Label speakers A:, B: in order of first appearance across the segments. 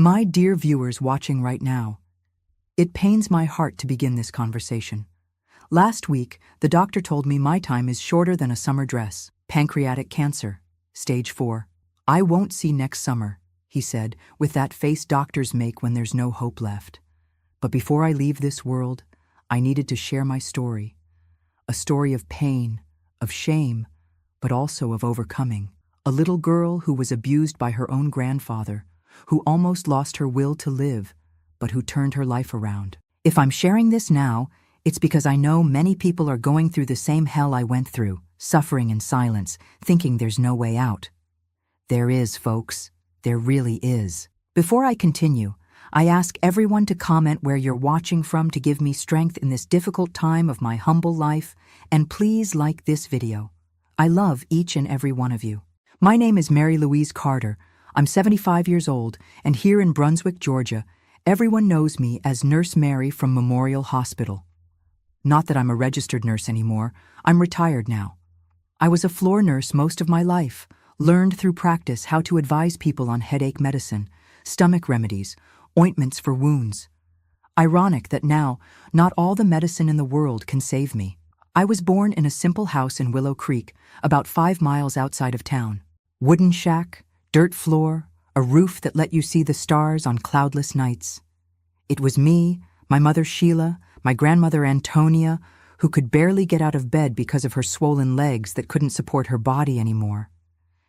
A: My dear viewers watching right now, it pains my heart to begin this conversation. Last week, the doctor told me my time is shorter than a summer dress. Pancreatic cancer, stage 4. I won't see next summer, he said, with that face doctors make when there's no hope left. But before I leave this world, I needed to share my story. A story of pain, of shame, but also of overcoming. A little girl who was abused by her own grandfather, who almost lost her will to live, but who turned her life around. If I'm sharing this now, it's because I know many people are going through the same hell I went through, suffering in silence, thinking there's no way out. There is, folks. There really is. Before I continue, I ask everyone to comment where you're watching from to give me strength in this difficult time of my humble life, and please like this video. I love each and every one of you. My name is Mary Louise Carter. I'm 75 years old, and here in Brunswick, Georgia, everyone knows me as Nurse Mary from Memorial Hospital. Not that I'm a registered nurse anymore, I'm retired now. I was a floor nurse most of my life, learned through practice how to advise people on headache medicine, stomach remedies, ointments for wounds. Ironic that now, not all the medicine in the world can save me. I was born in a simple house in Willow Creek, about 5 miles outside of town. Wooden shack, dirt floor, a roof that let you see the stars on cloudless nights. It was me, my mother Sheila, my grandmother Antonia, who could barely get out of bed because of her swollen legs that couldn't support her body anymore,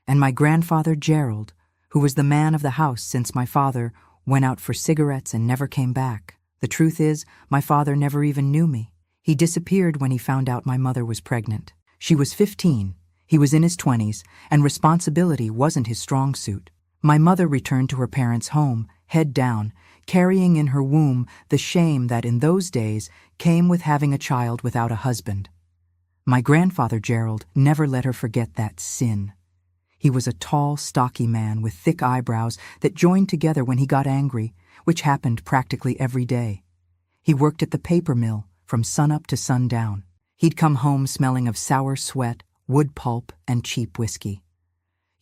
A: and my grandfather Gerald, who was the man of the house since my father went out for cigarettes and never came back. The truth is, my father never even knew me. He disappeared when he found out my mother was pregnant. She was 15, he was in his 20s, and responsibility wasn't his strong suit. My mother returned to her parents' home, head down, carrying in her womb the shame that in those days came with having a child without a husband. My grandfather Gerald never let her forget that sin. He was a tall, stocky man with thick eyebrows that joined together when he got angry, which happened practically every day. He worked at the paper mill from sunup to sundown. He'd come home smelling of sour sweat, wood pulp, and cheap whiskey.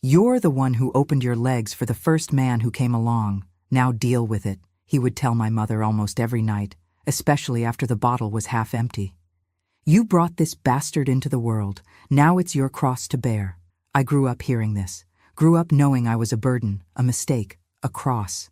A: "You're the one who opened your legs for the first man who came along. Now deal with it," he would tell my mother almost every night, especially after the bottle was half empty. "You brought this bastard into the world. Now it's your cross to bear." I grew up hearing this, grew up knowing I was a burden, a mistake, a cross.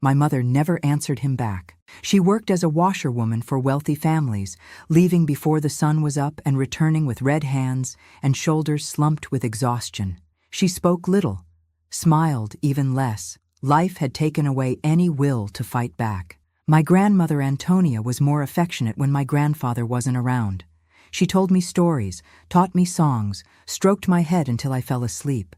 A: My mother never answered him back. She worked as a washerwoman for wealthy families, leaving before the sun was up and returning with red hands and shoulders slumped with exhaustion. She spoke little, smiled even less. Life had taken away any will to fight back. My grandmother Antonia was more affectionate when my grandfather wasn't around. She told me stories, taught me songs, stroked my head until I fell asleep.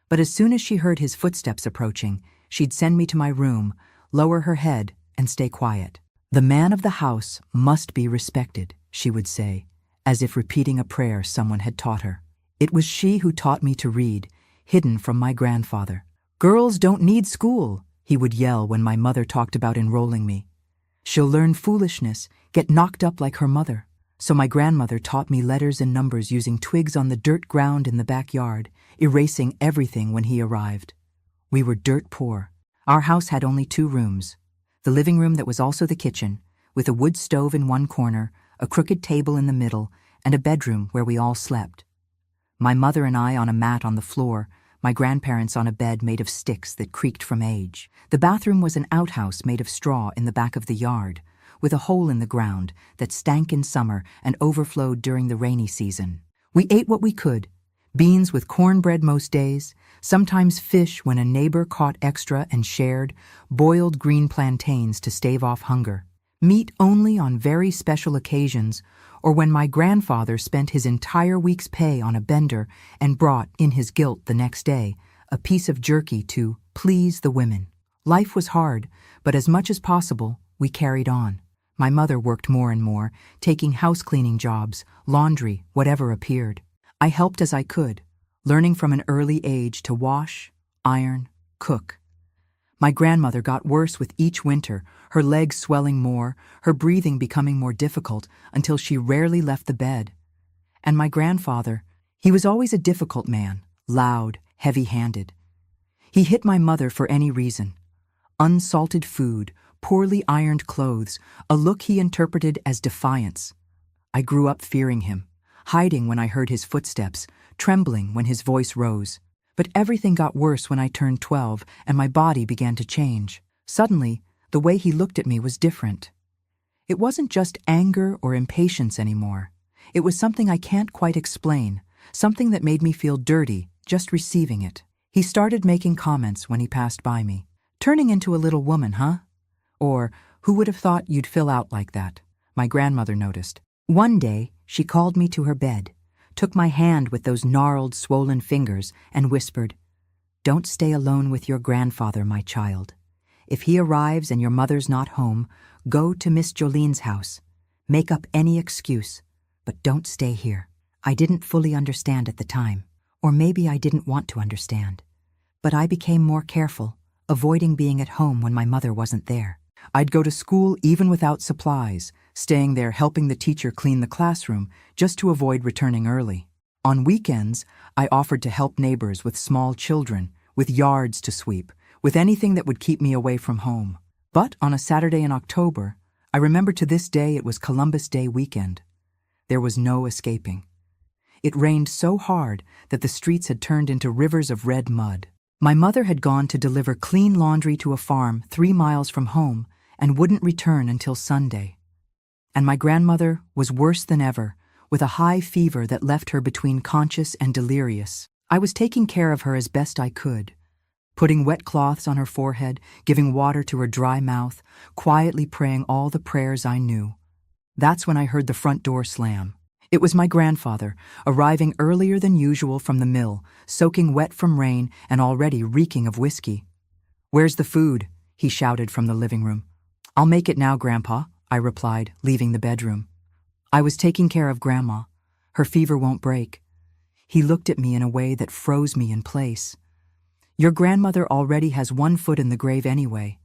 A: But as soon as she heard his footsteps approaching, she'd send me to my room, lower her head, and stay quiet. "The man of the house must be respected," she would say, as if repeating a prayer someone had taught her. It was she who taught me to read, hidden from my grandfather. "Girls don't need school," he would yell when my mother talked about enrolling me. "She'll learn foolishness, get knocked up like her mother." So my grandmother taught me letters and numbers using twigs on the dirt ground in the backyard, erasing everything when he arrived. We were dirt poor. Our house had only 2 rooms. The living room that was also the kitchen, with a wood stove in one corner, a crooked table in the middle, and a bedroom where we all slept. My mother and I on a mat on the floor, my grandparents on a bed made of sticks that creaked from age. The bathroom was an outhouse made of straw in the back of the yard, with a hole in the ground that stank in summer and overflowed during the rainy season. We ate what we could, beans with cornbread most days, sometimes fish when a neighbor caught extra and shared, boiled green plantains to stave off hunger, meat only on very special occasions, or when my grandfather spent his entire week's pay on a bender and brought, in his guilt the next day, a piece of jerky to please the women. Life was hard, but as much as possible, we carried on. My mother worked more and more, taking house-cleaning jobs, laundry, whatever appeared. I helped as I could, learning from an early age to wash, iron, cook. My grandmother got worse with each winter, her legs swelling more, her breathing becoming more difficult until she rarely left the bed. And my grandfather, he was always a difficult man, loud, heavy-handed. He hit my mother for any reason. Unsalted food, poorly ironed clothes, a look he interpreted as defiance. I grew up fearing him, hiding when I heard his footsteps, trembling when his voice rose. But everything got worse when I turned 12 and my body began to change. Suddenly, the way he looked at me was different. It wasn't just anger or impatience anymore. It was something I can't quite explain, something that made me feel dirty just receiving it. He started making comments when he passed by me. "Turning into a little woman, huh?" Or, "Who would have thought you'd fill out like that?" My grandmother noticed. One day, she called me to her bed, took my hand with those gnarled, swollen fingers, and whispered, "Don't stay alone with your grandfather, my child. If he arrives and your mother's not home, go to Miss Jolene's house. Make up any excuse, but don't stay here." I didn't fully understand at the time, or maybe I didn't want to understand. But I became more careful, avoiding being at home when my mother wasn't there. I'd go to school even without supplies, staying there helping the teacher clean the classroom just to avoid returning early. On weekends, I offered to help neighbors with small children, with yards to sweep, with anything that would keep me away from home. But on a Saturday in October, I remember to this day it was Columbus Day weekend. There was no escaping. It rained so hard that the streets had turned into rivers of red mud. My mother had gone to deliver clean laundry to a farm 3 miles from home and wouldn't return until Sunday. And my grandmother was worse than ever, with a high fever that left her between conscious and delirious. I was taking care of her as best I could, putting wet cloths on her forehead, giving water to her dry mouth, quietly praying all the prayers I knew. That's when I heard the front door slam. It was my grandfather, arriving earlier than usual from the mill, soaking wet from rain and already reeking of whiskey. "Where's the food?" he shouted from the living room. "I'll make it now, Grandpa," I replied, leaving the bedroom. I was taking care of Grandma. Her fever won't break. He looked at me in a way that froze me in place. "Your grandmother already has 1 foot in the grave anyway.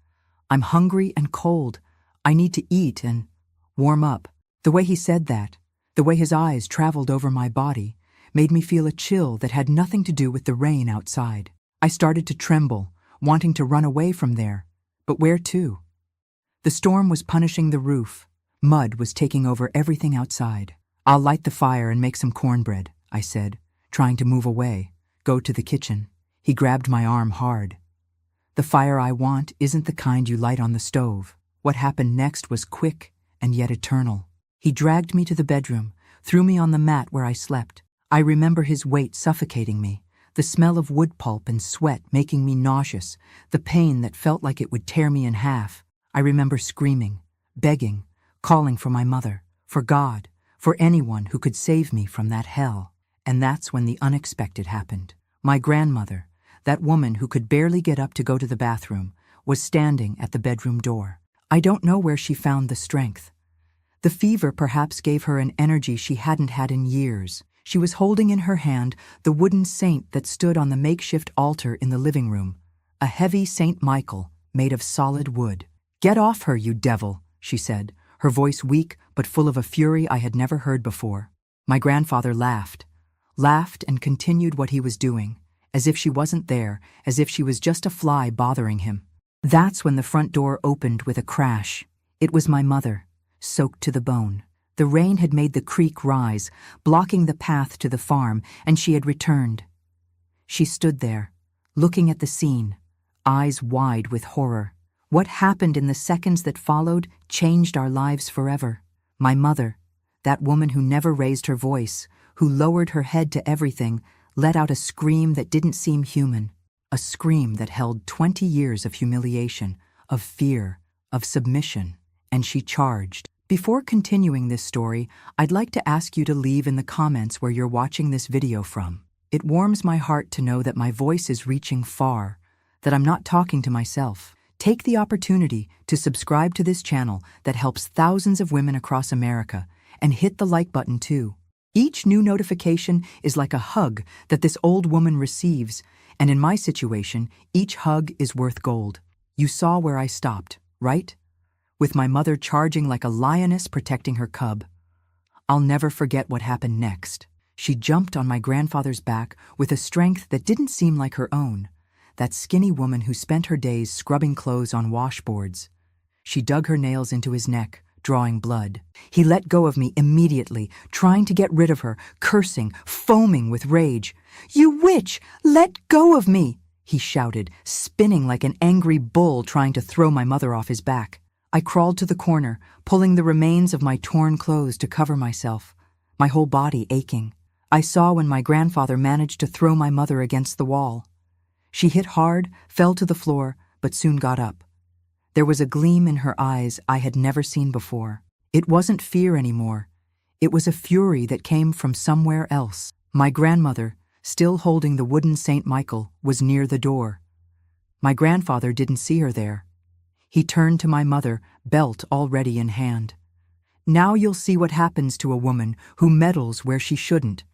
A: I'm hungry and cold. I need to eat and warm up." The way he said that, the way his eyes traveled over my body, made me feel a chill that had nothing to do with the rain outside. I started to tremble, wanting to run away from there. But where to? The storm was punishing the roof. Mud was taking over everything outside. "I'll light the fire and make some cornbread," I said, trying to move away, go to the kitchen. He grabbed my arm hard. "The fire I want isn't the kind you light on the stove." What happened next was quick and yet eternal. He dragged me to the bedroom, threw me on the mat where I slept. I remember his weight suffocating me, the smell of wood pulp and sweat making me nauseous, the pain that felt like it would tear me in half. I remember screaming, begging, calling for my mother, for God, for anyone who could save me from that hell. And that's when the unexpected happened. My grandmother, that woman who could barely get up to go to the bathroom, was standing at the bedroom door. I don't know where she found the strength. The fever perhaps gave her an energy she hadn't had in years. She was holding in her hand the wooden saint that stood on the makeshift altar in the living room, a heavy Saint Michael made of solid wood. "Get off her, you devil," she said, her voice weak but full of a fury I had never heard before. My grandfather laughed and continued what he was doing, as if she wasn't there, as if she was just a fly bothering him. That's when the front door opened with a crash. It was my mother, soaked to the bone. The rain had made the creek rise, blocking the path to the farm, and she had returned. She stood there, looking at the scene, eyes wide with horror. What happened in the seconds that followed changed our lives forever. My mother, that woman who never raised her voice, who lowered her head to everything, let out a scream that didn't seem human, a scream that held 20 years of humiliation, of fear, of submission, and she charged. Before continuing this story, I'd like to ask you to leave in the comments where you're watching this video from. It warms my heart to know that my voice is reaching far, that I'm not talking to myself. Take the opportunity to subscribe to this channel that helps thousands of women across America, and hit the like button too. Each new notification is like a hug that this old woman receives, and in my situation, each hug is worth gold. You saw where I stopped, right? With my mother charging like a lioness protecting her cub. I'll never forget what happened next. She jumped on my grandfather's back with a strength that didn't seem like her own. that skinny woman who spent her days scrubbing clothes on washboards. She dug her nails into his neck, drawing blood. He let go of me immediately, trying to get rid of her, cursing, foaming with rage. "You witch! Let go of me!" he shouted, spinning like an angry bull trying to throw my mother off his back. I crawled to the corner, pulling the remains of my torn clothes to cover myself, my whole body aching. I saw when my grandfather managed to throw my mother against the wall. She hit hard, fell to the floor, but soon got up. There was a gleam in her eyes I had never seen before. It wasn't fear anymore. It was a fury that came from somewhere else. My grandmother, still holding the wooden St. Michael, was near the door. My grandfather didn't see her there. He turned to my mother, belt already in hand. "Now you'll see what happens to a woman who meddles where she shouldn't."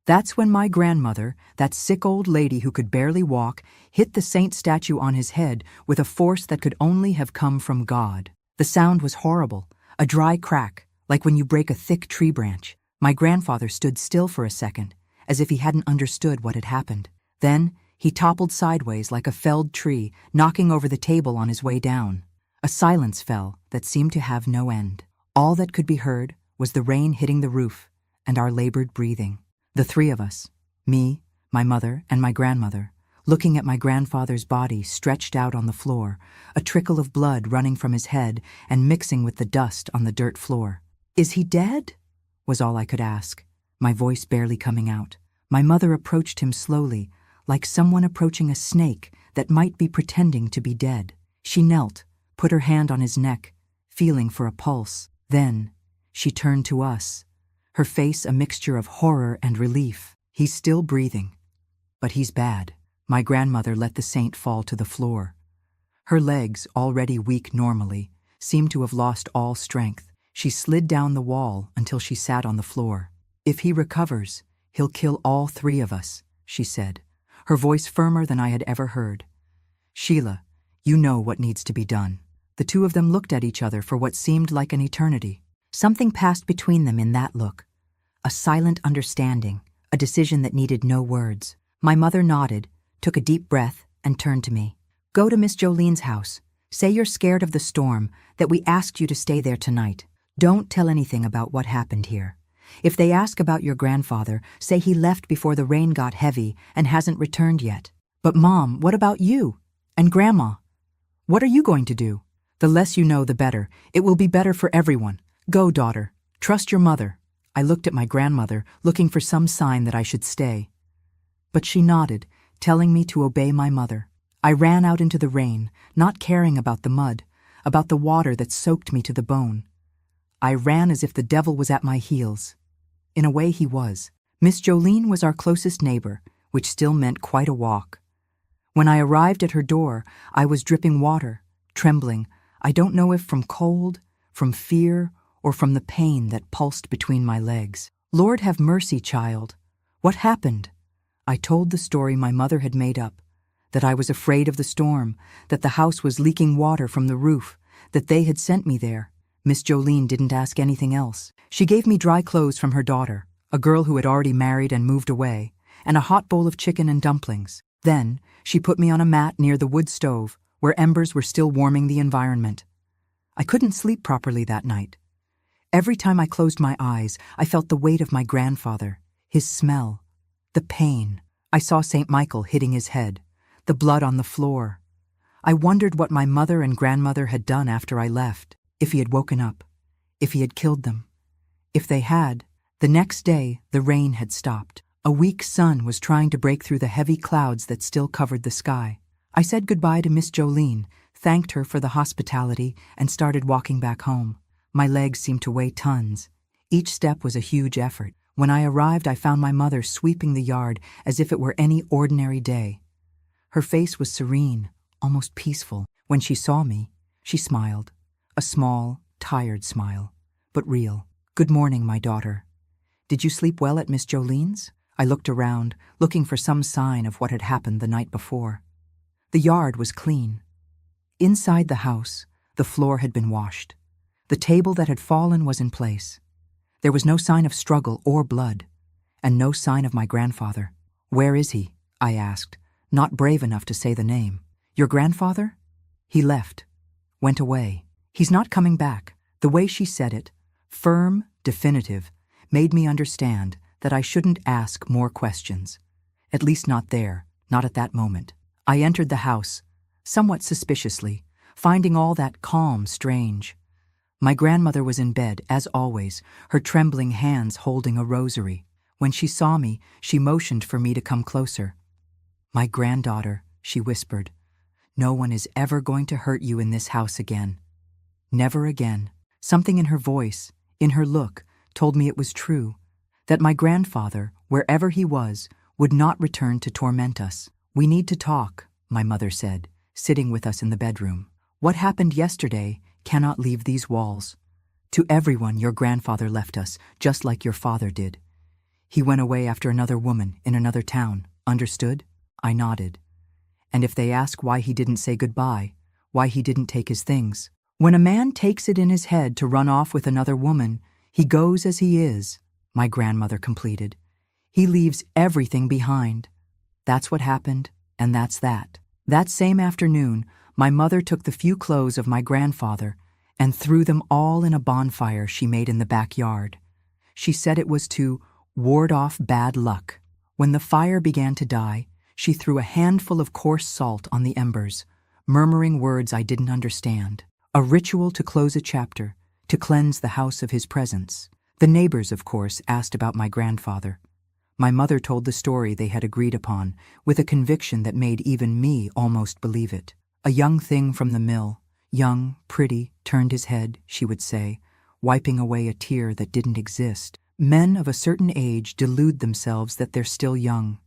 A: That's when my grandmother, that sick old lady who could barely walk, hit the saint statue on his head with a force that could only have come from God. The sound was horrible, a dry crack, like when you break a thick tree branch. My grandfather stood still for a second, as if he hadn't understood what had happened. Then he toppled sideways like a felled tree, knocking over the table on his way down. A silence fell that seemed to have no end. All that could be heard was the rain hitting the roof and our labored breathing. The three of us, me, my mother, and my grandmother, looking at my grandfather's body stretched out on the floor, a trickle of blood running from his head and mixing with the dust on the dirt floor. "Is he dead?" was all I could ask, my voice barely coming out. My mother approached him slowly, like someone approaching a snake that might be pretending to be dead. She knelt, put her hand on his neck, feeling for a pulse. Then she turned to us, her face a mixture of horror and relief. "He's still breathing, but he's bad." My grandmother let the saint fall to the floor. Her legs, already weak normally, seemed to have lost all strength. She slid down the wall until she sat on the floor. "If he recovers, he'll kill all three of us," she said, her voice firmer than I had ever heard. "Sheila, you know what needs to be done." The two of them looked at each other for what seemed like an eternity. Something passed between them in that look. A silent understanding, a decision that needed no words. My mother nodded, took a deep breath, and turned to me. "Go to Miss Jolene's house. Say you're scared of the storm, that we asked you to stay there tonight. Don't tell anything about what happened here. If they ask about your grandfather, say he left before the rain got heavy and hasn't returned yet." "But Mom, what about you? And Grandma? What are you going to do?" "The less you know, the better. It will be better for everyone. Go, daughter. Trust your mother." I looked at my grandmother, looking for some sign that I should stay. But she nodded, telling me to obey my mother. I ran out into the rain, not caring about the mud, about the water that soaked me to the bone. I ran as if the devil was at my heels. In a way, he was. Miss Jolene was our closest neighbor, which still meant quite a walk. When I arrived at her door, I was dripping water, trembling, I don't know if from cold, from fear, or from the pain that pulsed between my legs. "Lord have mercy, child. What happened?" I told the story my mother had made up, that I was afraid of the storm, that the house was leaking water from the roof, that they had sent me there. Miss Jolene didn't ask anything else. She gave me dry clothes from her daughter, a girl who had already married and moved away, and a hot bowl of chicken and dumplings. Then she put me on a mat near the wood stove, where embers were still warming the environment. I couldn't sleep properly that night. Every time I closed my eyes, I felt the weight of my grandfather, his smell, the pain. I saw St. Michael hitting his head, the blood on the floor. I wondered what my mother and grandmother had done after I left, if he had woken up, if he had killed them. If they had, the next day the rain had stopped. A weak sun was trying to break through the heavy clouds that still covered the sky. I said goodbye to Miss Jolene, thanked her for the hospitality, and started walking back home. My legs seemed to weigh tons. Each step was a huge effort. When I arrived, I found my mother sweeping the yard as if it were any ordinary day. Her face was serene, almost peaceful. When she saw me, she smiled. A small, tired smile, but real. "Good morning, my daughter. Did you sleep well at Miss Jolene's?" I looked around, looking for some sign of what had happened the night before. The yard was clean. Inside the house, the floor had been washed. The table that had fallen was in place. There was no sign of struggle or blood, and no sign of my grandfather. "Where is he?" I asked, not brave enough to say the name. Your grandfather? He left, went away. He's not coming back. The way she said it, firm, definitive, made me understand that I shouldn't ask more questions. At least not there, not at that moment. I entered the house, somewhat suspiciously, finding all that calm strange. My grandmother was in bed, as always, her trembling hands holding a rosary. When she saw me, she motioned for me to come closer. My granddaughter, she whispered, no one is ever going to hurt you in this house again. Never again. Something in her voice, in her look, told me it was true, that my grandfather, wherever he was, would not return to torment us. We need to talk, my mother said, sitting with us in the bedroom. What happened yesterday cannot leave these walls. To everyone, your grandfather left us, just like your father did. He went away after another woman in another town. Understood? I nodded. And if they ask why he didn't say goodbye, why he didn't take his things, when a man takes it in his head to run off with another woman, he goes as he is, my grandmother completed. He leaves everything behind. That's what happened, and that's that. That same afternoon, my mother took the few clothes of my grandfather and threw them all in a bonfire she made in the backyard. She said it was to ward off bad luck. When the fire began to die, she threw a handful of coarse salt on the embers, murmuring words I didn't understand. A ritual to close a chapter, to cleanse the house of his presence. The neighbors, of course, asked about my grandfather. My mother told the story they had agreed upon, with a conviction that made even me almost believe it. A young thing from the mill, young, pretty, turned his head, she would say, wiping away a tear that didn't exist. Men of a certain age delude themselves that they're still young.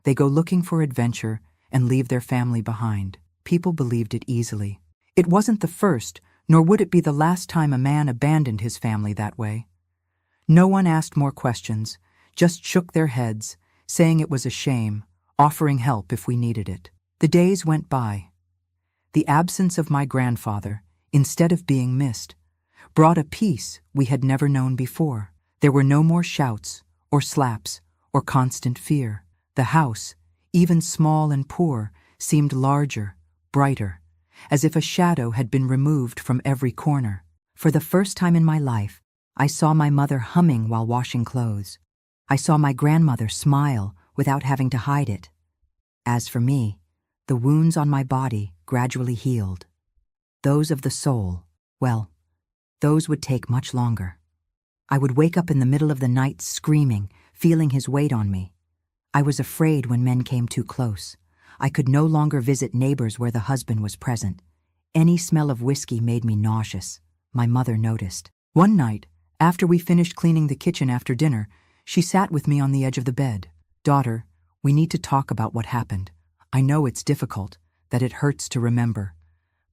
A: They go looking for adventure and leave their family behind. People believed it easily. It wasn't the first, nor would it be the last time a man abandoned his family that way. No one asked more questions, just shook their heads, saying it was a shame, offering help if we needed it. The days went by. The absence of my grandfather, instead of being missed, brought a peace we had never known before. There were no more shouts, or slaps, or constant fear. The house, even small and poor, seemed larger, brighter, as if a shadow had been removed from every corner. For the first time in my life, I saw my mother humming while washing clothes. I saw my grandmother smile without having to hide it. As for me, the wounds on my body gradually healed. Those of the soul, well, those would take much longer. I would wake up in the middle of the night screaming, feeling his weight on me. I was afraid when men came too close. I could no longer visit neighbors where the husband was present. Any smell of whiskey made me nauseous. My mother noticed. One night, after we finished cleaning the kitchen after dinner, she sat with me on the edge of the bed. Daughter, we need to talk about what happened. I know it's difficult, that it hurts to remember.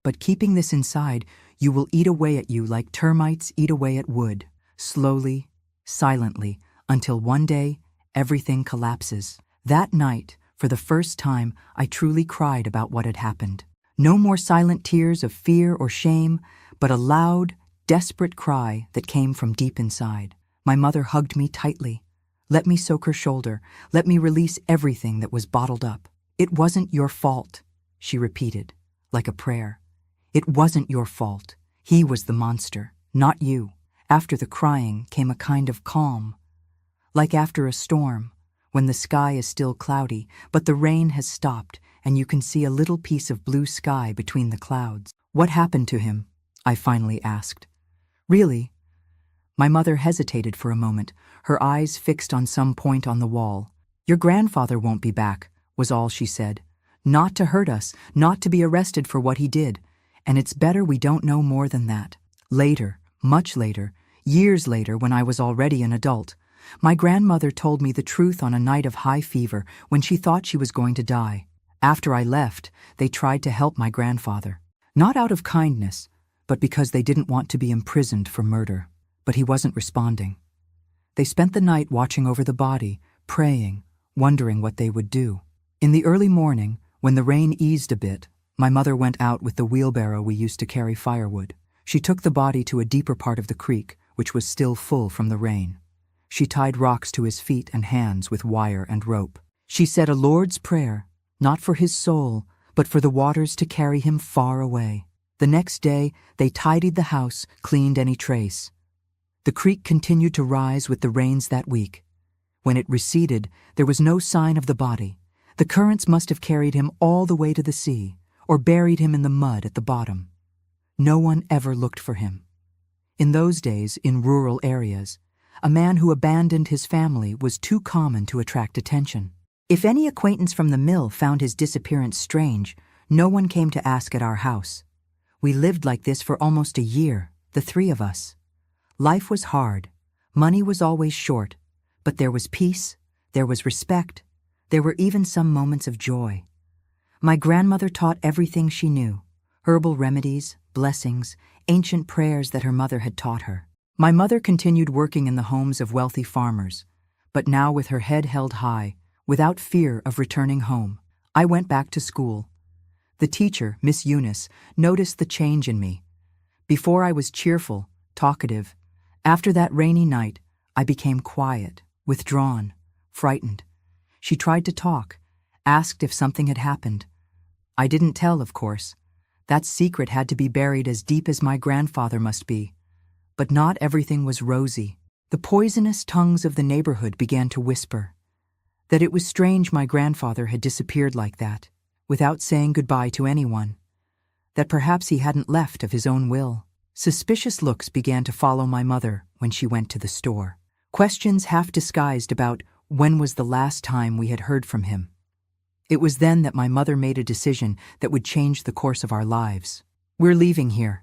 A: But keeping this inside, you will eat away at you like termites eat away at wood, slowly, silently, until one day, everything collapses. That night, for the first time, I truly cried about what had happened. No more silent tears of fear or shame, but a loud, desperate cry that came from deep inside. My mother hugged me tightly. Let me soak her shoulder. Let me release everything that was bottled up. It wasn't your fault, she repeated, like a prayer. It wasn't your fault. He was the monster, not you. After the crying came a kind of calm, like after a storm, when the sky is still cloudy, but the rain has stopped and you can see a little piece of blue sky between the clouds. What happened to him? I finally asked. Really? My mother hesitated for a moment, her eyes fixed on some point on the wall. Your grandfather won't be back, was all she said. Not to hurt us, not to be arrested for what he did. And it's better we don't know more than that. Later, much later, years later, when I was already an adult, my grandmother told me the truth on a night of high fever when she thought she was going to die. After I left, they tried to help my grandfather. Not out of kindness, but because they didn't want to be imprisoned for murder. But he wasn't responding. They spent the night watching over the body, praying, wondering what they would do. In the early morning, when the rain eased a bit, my mother went out with the wheelbarrow we used to carry firewood. She took the body to a deeper part of the creek, which was still full from the rain. She tied rocks to his feet and hands with wire and rope. She said a Lord's Prayer, not for his soul, but for the waters to carry him far away. The next day, they tidied the house, cleaned any trace. The creek continued to rise with the rains that week. When it receded, there was no sign of the body. The currents must have carried him all the way to the sea, or buried him in the mud at the bottom. No one ever looked for him. In those days, in rural areas, a man who abandoned his family was too common to attract attention. If any acquaintance from the mill found his disappearance strange, no one came to ask at our house. We lived like this for almost a year, the three of us. Life was hard, money was always short, but there was peace, there was respect, there were even some moments of joy. My grandmother taught everything she knew, herbal remedies, blessings, ancient prayers that her mother had taught her. My mother continued working in the homes of wealthy farmers, but now with her head held high, without fear of returning home. I went back to school. The teacher, Miss Eunice, noticed the change in me. Before I was cheerful, talkative. After that rainy night, I became quiet, withdrawn, frightened. She tried to talk, asked if something had happened. I didn't tell, of course. That secret had to be buried as deep as my grandfather must be. But not everything was rosy. The poisonous tongues of the neighborhood began to whisper that it was strange my grandfather had disappeared like that, without saying goodbye to anyone, that perhaps he hadn't left of his own will. Suspicious looks began to follow my mother when she went to the store. Questions half disguised about when was the last time we had heard from him. It was then that my mother made a decision that would change the course of our lives. "We're leaving here,"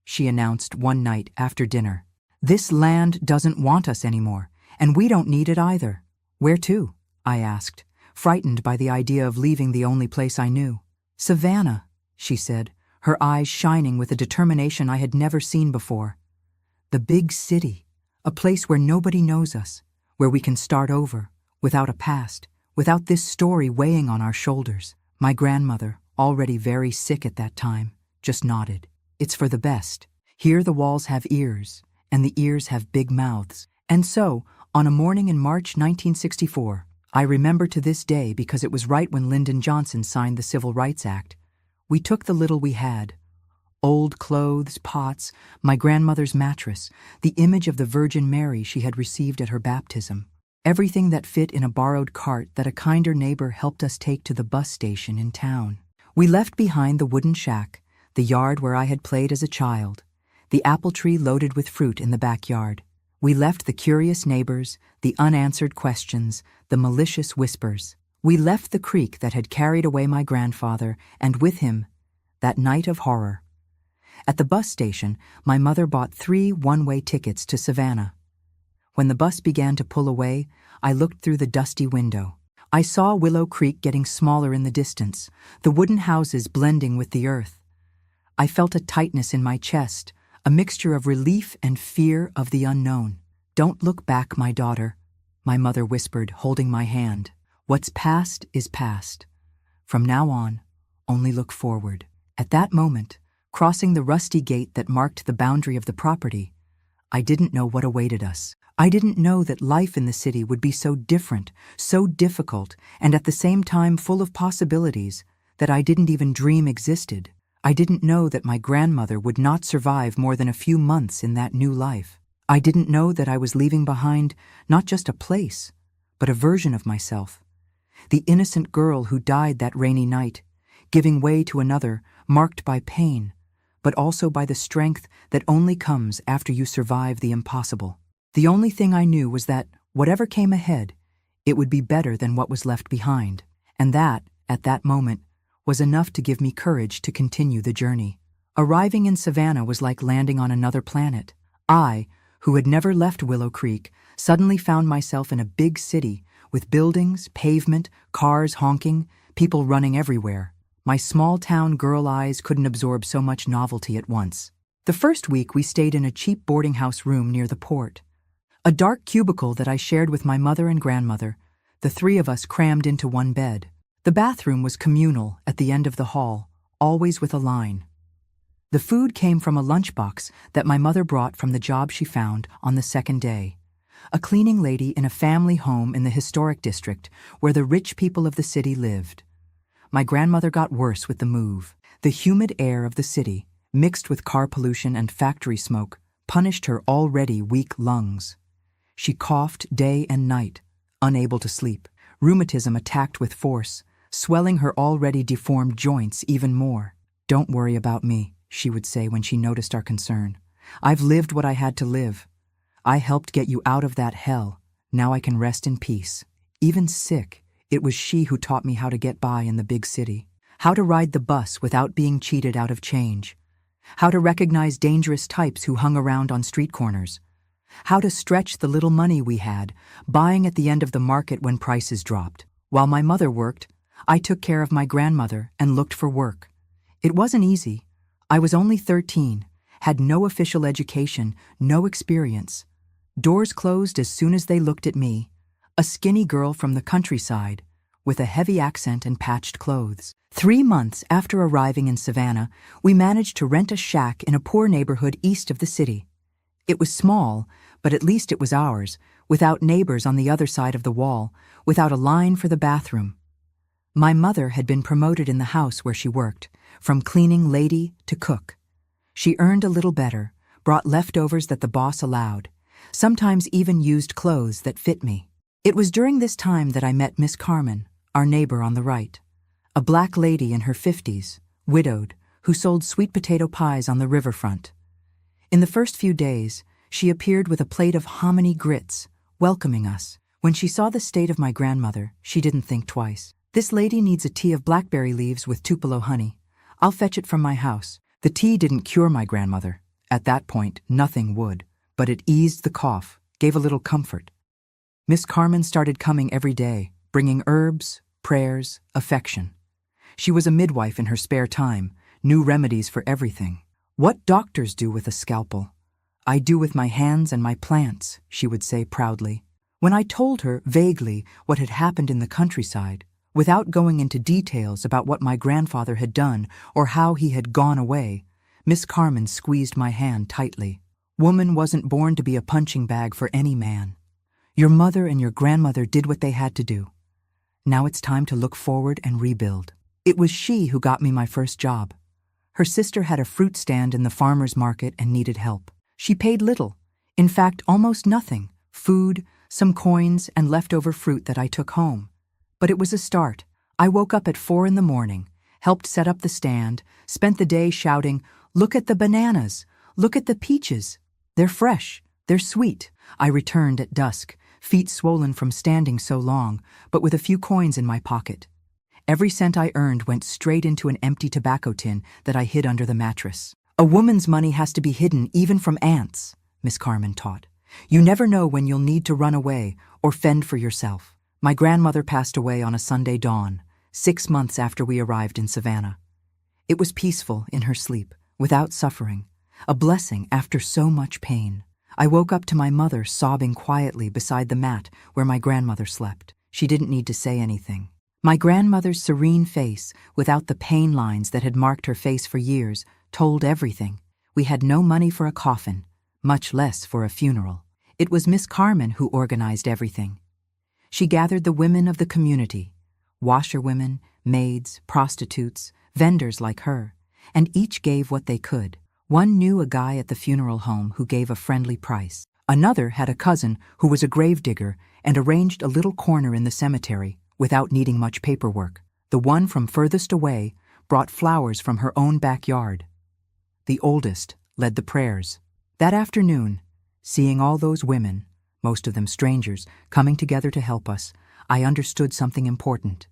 A: she announced one night after dinner. "This land doesn't want us anymore, and we don't need it either." "Where to?" I asked, frightened by the idea of leaving the only place I knew. "Savannah," she said, her eyes shining with a determination I had never seen before. "The big city, a place where nobody knows us, where we can start over, without a past, without this story weighing on our shoulders." My grandmother, already very sick at that time, just nodded. "It's for the best. Here the walls have ears, and the ears have big mouths." And so, on a morning in March 1964, I remember to this day because it was right when Lyndon Johnson signed the Civil Rights Act, we took the little we had. Old clothes, pots, my grandmother's mattress, the image of the Virgin Mary she had received at her baptism. Everything that fit in a borrowed cart that a kinder neighbor helped us take to the bus station in town. We left behind the wooden shack, the yard where I had played as a child, the apple tree loaded with fruit in the backyard. We left the curious neighbors, the unanswered questions, the malicious whispers. We left the creek that had carried away my grandfather, and with him, that night of horror. At the bus station, my mother bought 3 one-way tickets to Savannah. When the bus began to pull away, I looked through the dusty window. I saw Willow Creek getting smaller in the distance, the wooden houses blending with the earth. I felt a tightness in my chest, a mixture of relief and fear of the unknown. "Don't look back, my daughter," my mother whispered, holding my hand. "What's past is past. From now on, only look forward." At that moment, crossing the rusty gate that marked the boundary of the property, I didn't know what awaited us. I didn't know that life in the city would be so different, so difficult, and at the same time full of possibilities that I didn't even dream existed. I didn't know that my grandmother would not survive more than a few months in that new life. I didn't know that I was leaving behind not just a place, but a version of myself. The innocent girl who died that rainy night, giving way to another marked by pain, but also by the strength that only comes after you survive the impossible. The only thing I knew was that, whatever came ahead, it would be better than what was left behind. And that, at that moment, was enough to give me courage to continue the journey. Arriving in Savannah was like landing on another planet. I, who had never left Willow Creek, suddenly found myself in a big city with buildings, pavement, cars honking, people running everywhere. My small-town girl eyes couldn't absorb so much novelty at once. The first week we stayed in a cheap boarding house room near the port. A dark cubicle that I shared with my mother and grandmother, the 3 of us crammed into one bed. The bathroom was communal at the end of the hall, always with a line. The food came from a lunchbox that my mother brought from the job she found on the second day. A cleaning lady in a family home in the historic district where the rich people of the city lived. My grandmother got worse with the move. The humid air of the city, mixed with car pollution and factory smoke, punished her already weak lungs. She coughed day and night, unable to sleep. Rheumatism attacked with force, swelling her already deformed joints even more. "Don't worry about me," she would say when she noticed our concern. "I've lived what I had to live. I helped get you out of that hell. Now I can rest in peace." Even sick, it was she who taught me how to get by in the big city, how to ride the bus without being cheated out of change, how to recognize dangerous types who hung around on street corners, how to stretch the little money we had, buying at the end of the market when prices dropped. While my mother worked, I took care of my grandmother and looked for work. It wasn't easy. I was only 13, had no official education, no experience. Doors closed as soon as they looked at me, a skinny girl from the countryside, with a heavy accent and patched clothes. 3 months after arriving in Savannah, we managed to rent a shack in a poor neighborhood east of the city. It was small, but at least it was ours, without neighbors on the other side of the wall, without a line for the bathroom. My mother had been promoted in the house where she worked, from cleaning lady to cook. She earned a little better, brought leftovers that the boss allowed, sometimes even used clothes that fit me. It was during this time that I met Miss Carmen, our neighbor on the right, a black lady in her 50s, widowed, who sold sweet potato pies on the riverfront. In the first few days, she appeared with a plate of hominy grits, welcoming us. When she saw the state of my grandmother, she didn't think twice. "This lady needs a tea of blackberry leaves with Tupelo honey. I'll fetch it from my house." The tea didn't cure my grandmother. At that point, nothing would, but it eased the cough, gave a little comfort. Miss Carmen started coming every day, bringing herbs, prayers, affection. She was a midwife in her spare time, knew remedies for everything. "What doctors do with a scalpel, I do with my hands and my plants," she would say proudly. When I told her, vaguely, what had happened in the countryside, without going into details about what my grandfather had done or how he had gone away, Miss Carmen squeezed my hand tightly. "Woman wasn't born to be a punching bag for any man. Your mother and your grandmother did what they had to do. Now it's time to look forward and rebuild." It was she who got me my first job. Her sister had a fruit stand in the farmer's market and needed help. She paid little, in fact almost nothing, food, some coins, and leftover fruit that I took home. But it was a start. I woke up at 4 in the morning, helped set up the stand, spent the day shouting, "Look at the bananas! Look at the peaches! They're fresh, they're sweet." I returned at dusk, feet swollen from standing so long, but with a few coins in my pocket. Every cent I earned went straight into an empty tobacco tin that I hid under the mattress. "A woman's money has to be hidden even from ants," Miss Carmen taught. "You never know when you'll need to run away or fend for yourself." My grandmother passed away on a Sunday dawn, 6 months after we arrived in Savannah. It was peaceful in her sleep, without suffering, a blessing after so much pain. I woke up to my mother sobbing quietly beside the mat where my grandmother slept. She didn't need to say anything. My grandmother's serene face, without the pain lines that had marked her face for years, told everything. We had no money for a coffin, much less for a funeral. It was Miss Carmen who organized everything. She gathered the women of the community, washerwomen, maids, prostitutes, vendors like her, and each gave what they could. One knew a guy at the funeral home who gave a friendly price. Another had a cousin who was a gravedigger and arranged a little corner in the cemetery without needing much paperwork. The one from furthest away brought flowers from her own backyard. The oldest led the prayers. That afternoon, seeing all those women, most of them strangers, coming together to help us, I understood something important.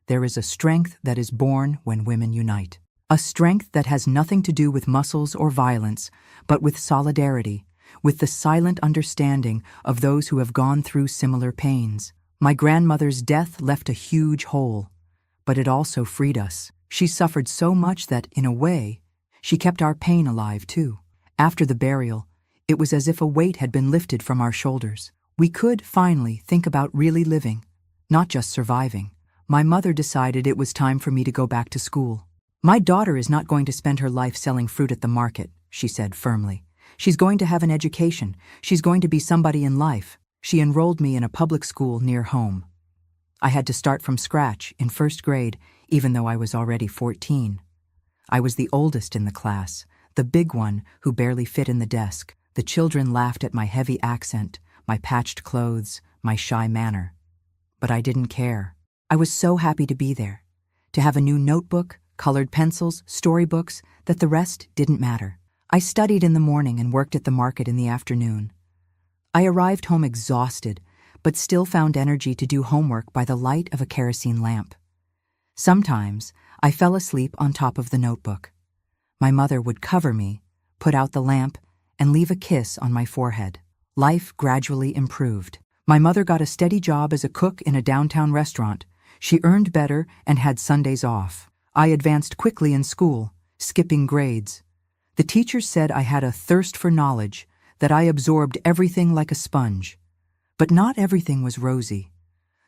A: There is a strength that is born when women unite. A strength that has nothing to do with muscles or violence, but with solidarity, with the silent understanding of those who have gone through similar pains. My grandmother's death left a huge hole, but it also freed us. She suffered so much that, in a way, she kept our pain alive too. After the burial, it was as if a weight had been lifted from our shoulders. We could, finally, think about really living, not just surviving. My mother decided it was time for me to go back to school. "My daughter is not going to spend her life selling fruit at the market," she said firmly. "She's going to have an education. She's going to be somebody in life." She enrolled me in a public school near home. I had to start from scratch in first grade, even though I was already 14. I was the oldest in the class, the big one who barely fit in the desk. The children laughed at my heavy accent, my patched clothes, my shy manner. But I didn't care. I was so happy to be there, to have a new notebook, colored pencils, storybooks, that the rest didn't matter. I studied in the morning and worked at the market in the afternoon. I arrived home exhausted, but still found energy to do homework by the light of a kerosene lamp. Sometimes I fell asleep on top of the notebook. My mother would cover me, put out the lamp, and leave a kiss on my forehead. Life gradually improved. My mother got a steady job as a cook in a downtown restaurant. She earned better and had Sundays off. I advanced quickly in school, skipping grades. The teachers said I had a thirst for knowledge, that I absorbed everything like a sponge. But not everything was rosy.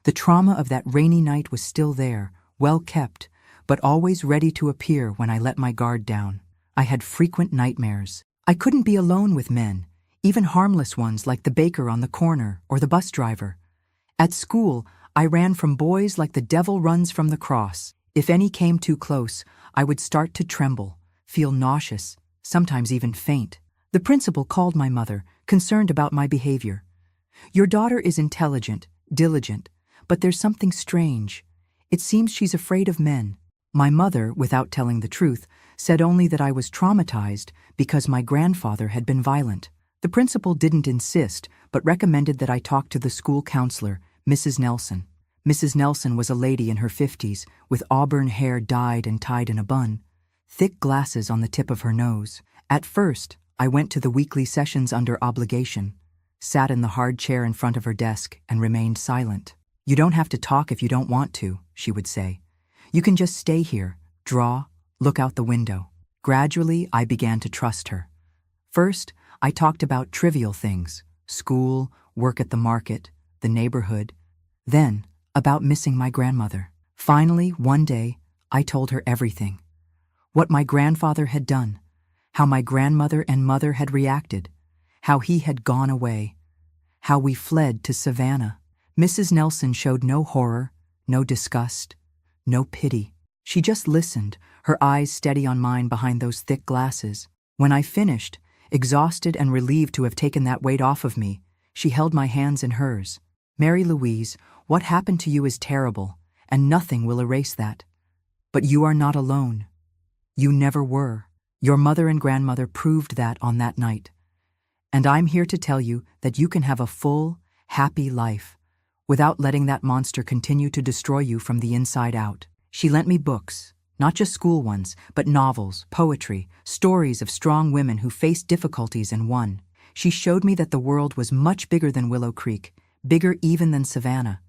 A: The trauma of that rainy night was still there, well kept, but always ready to appear when I let my guard down. I had frequent nightmares. I couldn't be alone with men, even harmless ones like the baker on the corner or the bus driver. At school, I ran from boys like the devil runs from the cross. If any came too close, I would start to tremble, feel nauseous, sometimes even faint. The principal called my mother, concerned about my behavior. "Your daughter is intelligent, diligent, but there's something strange. It seems she's afraid of men." My mother, without telling the truth, said only that I was traumatized because my grandfather had been violent. The principal didn't insist, but recommended that I talk to the school counselor, Mrs. Nelson. Mrs. Nelson was a lady in her 50s, with auburn hair dyed and tied in a bun, thick glasses on the tip of her nose. At first, I went to the weekly sessions under obligation, sat in the hard chair in front of her desk, and remained silent. "You don't have to talk if you don't want to," she would say. "You can just stay here, draw, look out the window." Gradually, I began to trust her. First, I talked about trivial things, school, work at the market, the neighborhood, then about missing my grandmother. Finally, one day, I told her everything. What my grandfather had done, how my grandmother and mother had reacted, how he had gone away, how we fled to Savannah. Mrs. Nelson showed no horror, no disgust, no pity. She just listened, her eyes steady on mine behind those thick glasses. When I finished, exhausted and relieved to have taken that weight off of me, she held my hands in hers. "Mary Louise, what happened to you is terrible, and nothing will erase that. But you are not alone. You never were. Your mother and grandmother proved that on that night. And I'm here to tell you that you can have a full, happy life without letting that monster continue to destroy you from the inside out." She lent me books, not just school ones, but novels, poetry, stories of strong women who faced difficulties and won. She showed me that the world was much bigger than Willow Creek, bigger even than Savannah,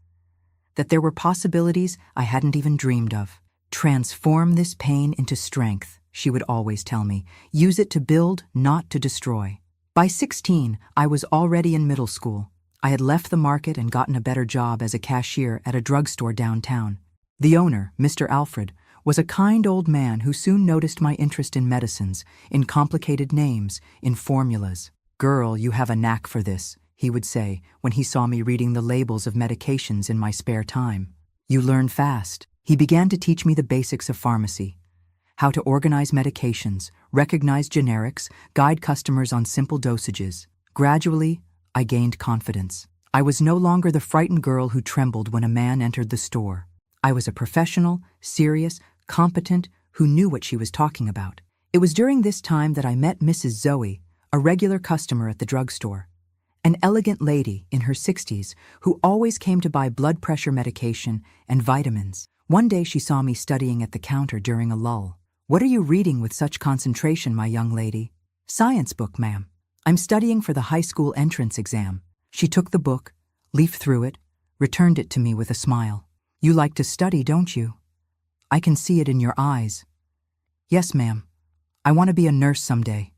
A: that there were possibilities I hadn't even dreamed of. "Transform this pain into strength," she would always tell me. "Use it to build, not to destroy." By 16, I was already in middle school. I had left the market and gotten a better job as a cashier at a drugstore downtown. The owner, Mr. Alfred, was a kind old man who soon noticed my interest in medicines, in complicated names, in formulas. "Girl, you have a knack for this," he would say when he saw me reading the labels of medications in my spare time. "You learn fast." He began to teach me the basics of pharmacy, how to organize medications, recognize generics, guide customers on simple dosages. Gradually, I gained confidence. I was no longer the frightened girl who trembled when a man entered the store. I was a professional, serious, competent, who knew what she was talking about. It was during this time that I met Mrs. Zoe, a regular customer at the drugstore. An elegant lady in her 60s who always came to buy blood pressure medication and vitamins. One day she saw me studying at the counter during a lull. "What are you reading with such concentration, my young lady?" "Science book, ma'am. I'm studying for the high school entrance exam." She took the book, leafed through it, returned it to me with a smile. "You like to study, don't you? I can see it in your eyes." "Yes, ma'am. I want to be a nurse someday."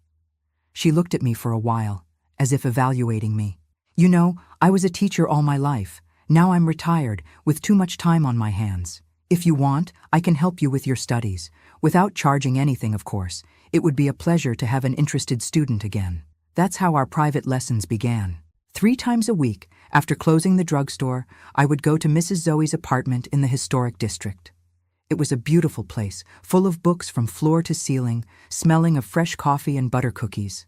A: She looked at me for a while, as if evaluating me. "You know, I was a teacher all my life. Now I'm retired, with too much time on my hands. If you want, I can help you with your studies. Without charging anything, of course. It would be a pleasure to have an interested student again." That's how our private lessons began. 3 times a week, after closing the drugstore, I would go to Mrs. Zoe's apartment in the historic district. It was a beautiful place, full of books from floor to ceiling, smelling of fresh coffee and butter cookies.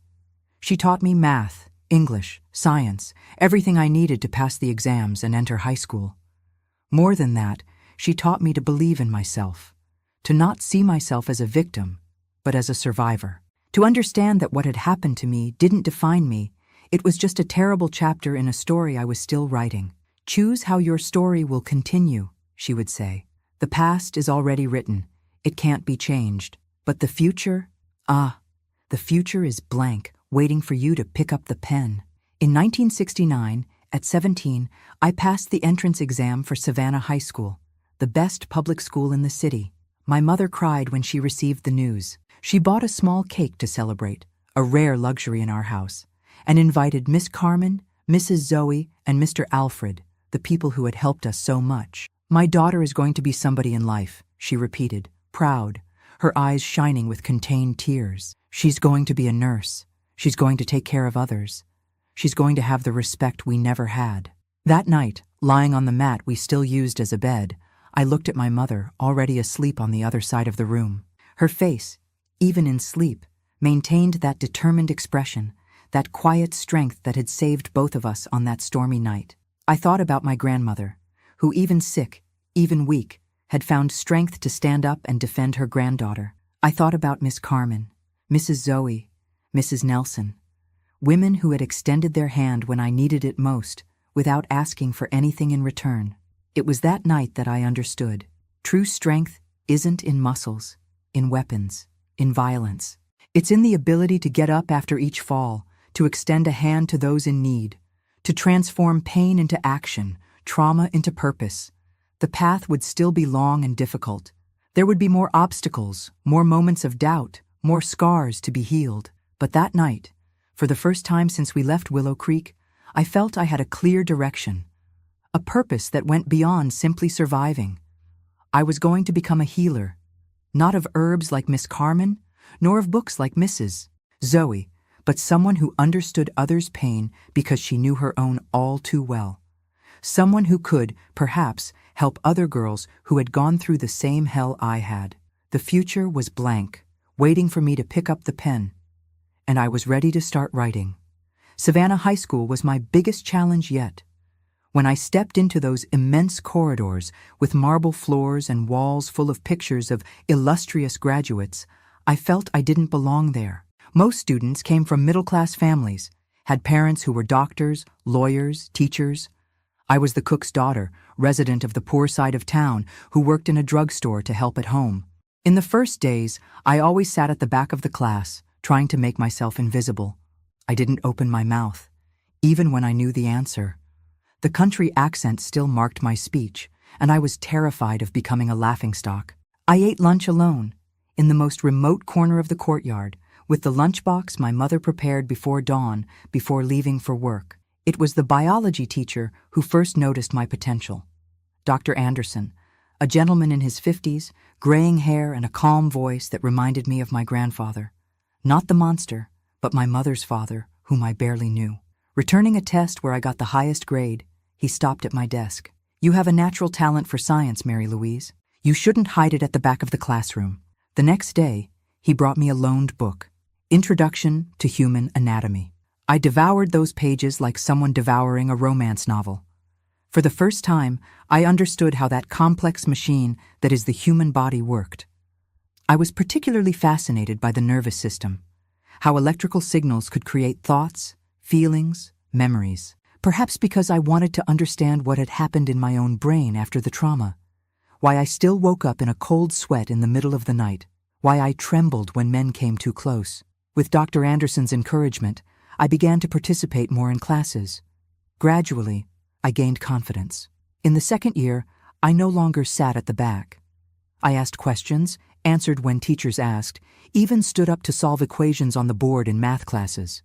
A: She taught me math, English, science, everything I needed to pass the exams and enter high school. More than that, she taught me to believe in myself, to not see myself as a victim, but as a survivor. To understand that what had happened to me didn't define me, it was just a terrible chapter in a story I was still writing. Choose how your story will continue, she would say. The past is already written. It can't be changed. But the future? The future is blank, waiting for you to pick up the pen. In 1969, at 17, I passed the entrance exam for Savannah High School, the best public school in the city. My mother cried when she received the news. She bought a small cake to celebrate, a rare luxury in our house, and invited Miss Carmen, Mrs. Zoe, and Mr. Alfred, the people who had helped us so much. My daughter is going to be somebody in life, she repeated, proud, her eyes shining with contained tears. She's going to be a nurse. She's going to take care of others. She's going to have the respect we never had. That night, lying on the mat we still used as a bed, I looked at my mother, already asleep on the other side of the room. Her face, even in sleep, maintained that determined expression, that quiet strength that had saved both of us on that stormy night. I thought about my grandmother, who even sick, even weak, had found strength to stand up and defend her granddaughter. I thought about Miss Carmen, Mrs. Zoe, Mrs. Nelson, women who had extended their hand when I needed it most, without asking for anything in return. It was that night that I understood. True strength isn't in muscles, in weapons, in violence. It's in the ability to get up after each fall, to extend a hand to those in need, to transform pain into action, trauma into purpose. The path would still be long and difficult. There would be more obstacles, more moments of doubt, more scars to be healed. But that night, for the first time since we left Willow Creek, I felt I had a clear direction, a purpose that went beyond simply surviving. I was going to become a healer, not of herbs like Miss Carmen, nor of books like Mrs. Zoe, but someone who understood others' pain because she knew her own all too well. Someone who could, perhaps, help other girls who had gone through the same hell I had. The future was blank, waiting for me to pick up the pen, and I was ready to start writing. Savannah High School was my biggest challenge yet. When I stepped into those immense corridors with marble floors and walls full of pictures of illustrious graduates, I felt I didn't belong there. Most students came from middle-class families, had parents who were doctors, lawyers, teachers. I was the cook's daughter, resident of the poor side of town, who worked in a drugstore to help at home. In the first days, I always sat at the back of the class, trying to make myself invisible. I didn't open my mouth, even when I knew the answer. The country accent still marked my speech, and I was terrified of becoming a laughingstock. I ate lunch alone, in the most remote corner of the courtyard, with the lunchbox my mother prepared before dawn, before leaving for work. It was the biology teacher who first noticed my potential. Dr. Anderson, a gentleman in his 50s, graying hair and a calm voice that reminded me of my grandfather. Not the monster, but my mother's father, whom I barely knew. Returning a test where I got the highest grade, he stopped at my desk. "You have a natural talent for science, Mary Louise. You shouldn't hide it at the back of the classroom." The next day, he brought me a loaned book, Introduction to Human Anatomy. I devoured those pages like someone devouring a romance novel. For the first time, I understood how that complex machine that is the human body worked. I was particularly fascinated by the nervous system, how electrical signals could create thoughts, feelings, memories. Perhaps because I wanted to understand what had happened in my own brain after the trauma, why I still woke up in a cold sweat in the middle of the night, why I trembled when men came too close. With Dr. Anderson's encouragement, I began to participate more in classes. Gradually, I gained confidence. In the second year, I no longer sat at the back. I asked questions, answered when teachers asked, even stood up to solve equations on the board in math classes.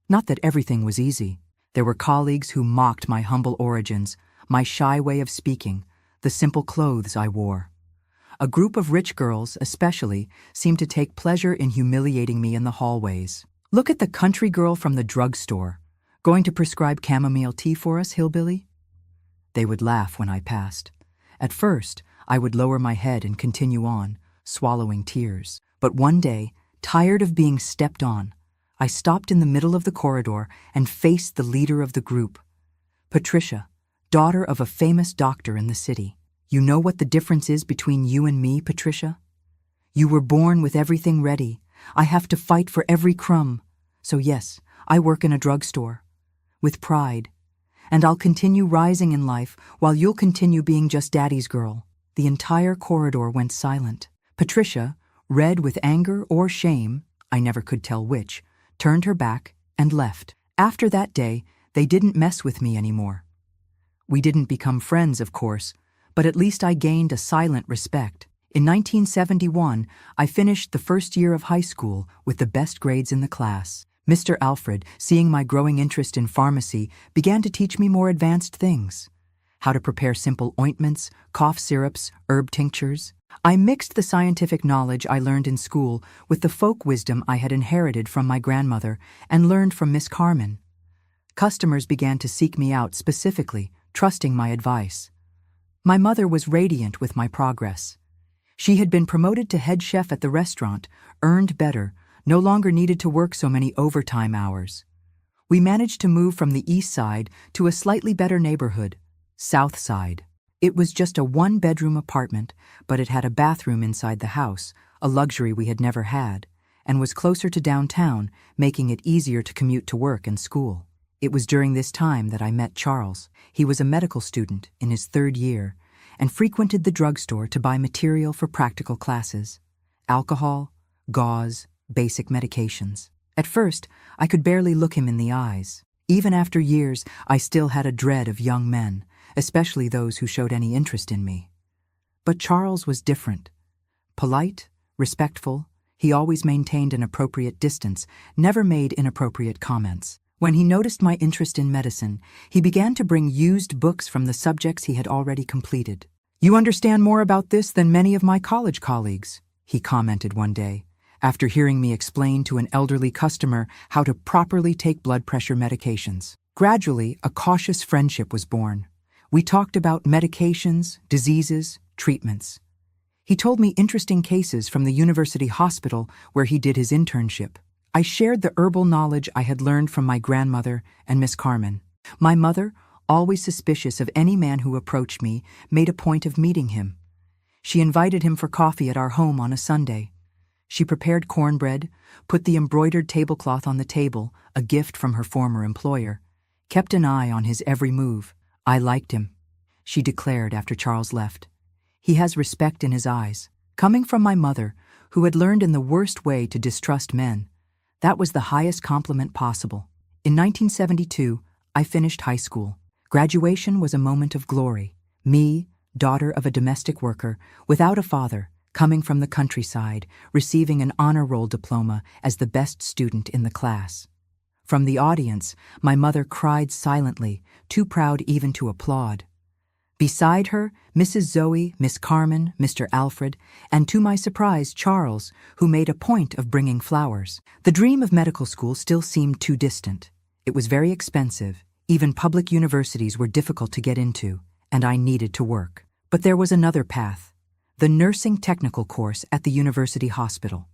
A: Not that everything was easy. There were colleagues who mocked my humble origins, my shy way of speaking, the simple clothes I wore. A group of rich girls, especially, seemed to take pleasure in humiliating me in the hallways. "Look at the country girl from the drugstore. Going to prescribe chamomile tea for us, hillbilly?" They would laugh when I passed. At first, I would lower my head and continue on, swallowing tears. But one day, tired of being stepped on, I stopped in the middle of the corridor and faced the leader of the group, Patricia, daughter of a famous doctor in the city. You know what the difference is between you and me, Patricia? You were born with everything ready. I have to fight for every crumb. So yes, I work in a drugstore. With pride. And I'll continue rising in life while you'll continue being just daddy's girl. The entire corridor went silent. Patricia, red with anger or shame, I never could tell which, turned her back and left. After that day, they didn't mess with me anymore. We didn't become friends, of course, but at least I gained a silent respect. In 1971, I finished the first year of high school with the best grades in the class. Mr. Alfred, seeing my growing interest in pharmacy, began to teach me more advanced things. How to prepare simple ointments, cough syrups, herb tinctures. I mixed the scientific knowledge I learned in school with the folk wisdom I had inherited from my grandmother and learned from Miss Carmen. Customers began to seek me out specifically, trusting my advice. My mother was radiant with my progress. She had been promoted to head chef at the restaurant, earned better, no longer needed to work so many overtime hours. We managed to move from the east side to a slightly better neighborhood, South Side. It was just a one-bedroom apartment, but it had a bathroom inside the house, a luxury we had never had, and was closer to downtown, making it easier to commute to work and school. It was during this time that I met Charles. He was a medical student in his third year and frequented the drugstore to buy material for practical classes: alcohol, gauze, basic medications. At first, I could barely look him in the eyes. Even after years, I still had a dread of young men, especially those who showed any interest in me. But Charles was different. Polite, respectful, he always maintained an appropriate distance, never made inappropriate comments. When he noticed my interest in medicine, he began to bring used books from the subjects he had already completed. "You understand more about this than many of my college colleagues," he commented one day, after hearing me explain to an elderly customer how to properly take blood pressure medications. Gradually, a cautious friendship was born. We talked about medications, diseases, treatments. He told me interesting cases from the university hospital where he did his internship. I shared the herbal knowledge I had learned from my grandmother and Miss Carmen. My mother, always suspicious of any man who approached me, made a point of meeting him. She invited him for coffee at our home on a Sunday. She prepared cornbread, put the embroidered tablecloth on the table, a gift from her former employer, kept an eye on his every move. "I liked him," she declared after Charles left. "He has respect in his eyes." Coming from my mother, who had learned in the worst way to distrust men, that was the highest compliment possible. In 1972, I finished high school. Graduation was a moment of glory. Me, daughter of a domestic worker, without a father, coming from the countryside, receiving an honor roll diploma as the best student in the class. From the audience, my mother cried silently, too proud even to applaud. Beside her, Mrs. Zoe, Miss Carmen, Mr. Alfred, and to my surprise, Charles, who made a point of bringing flowers. The dream of medical school still seemed too distant. It was very expensive. Even public universities were difficult to get into, and I needed to work. But there was another path, the nursing technical course at the university hospital.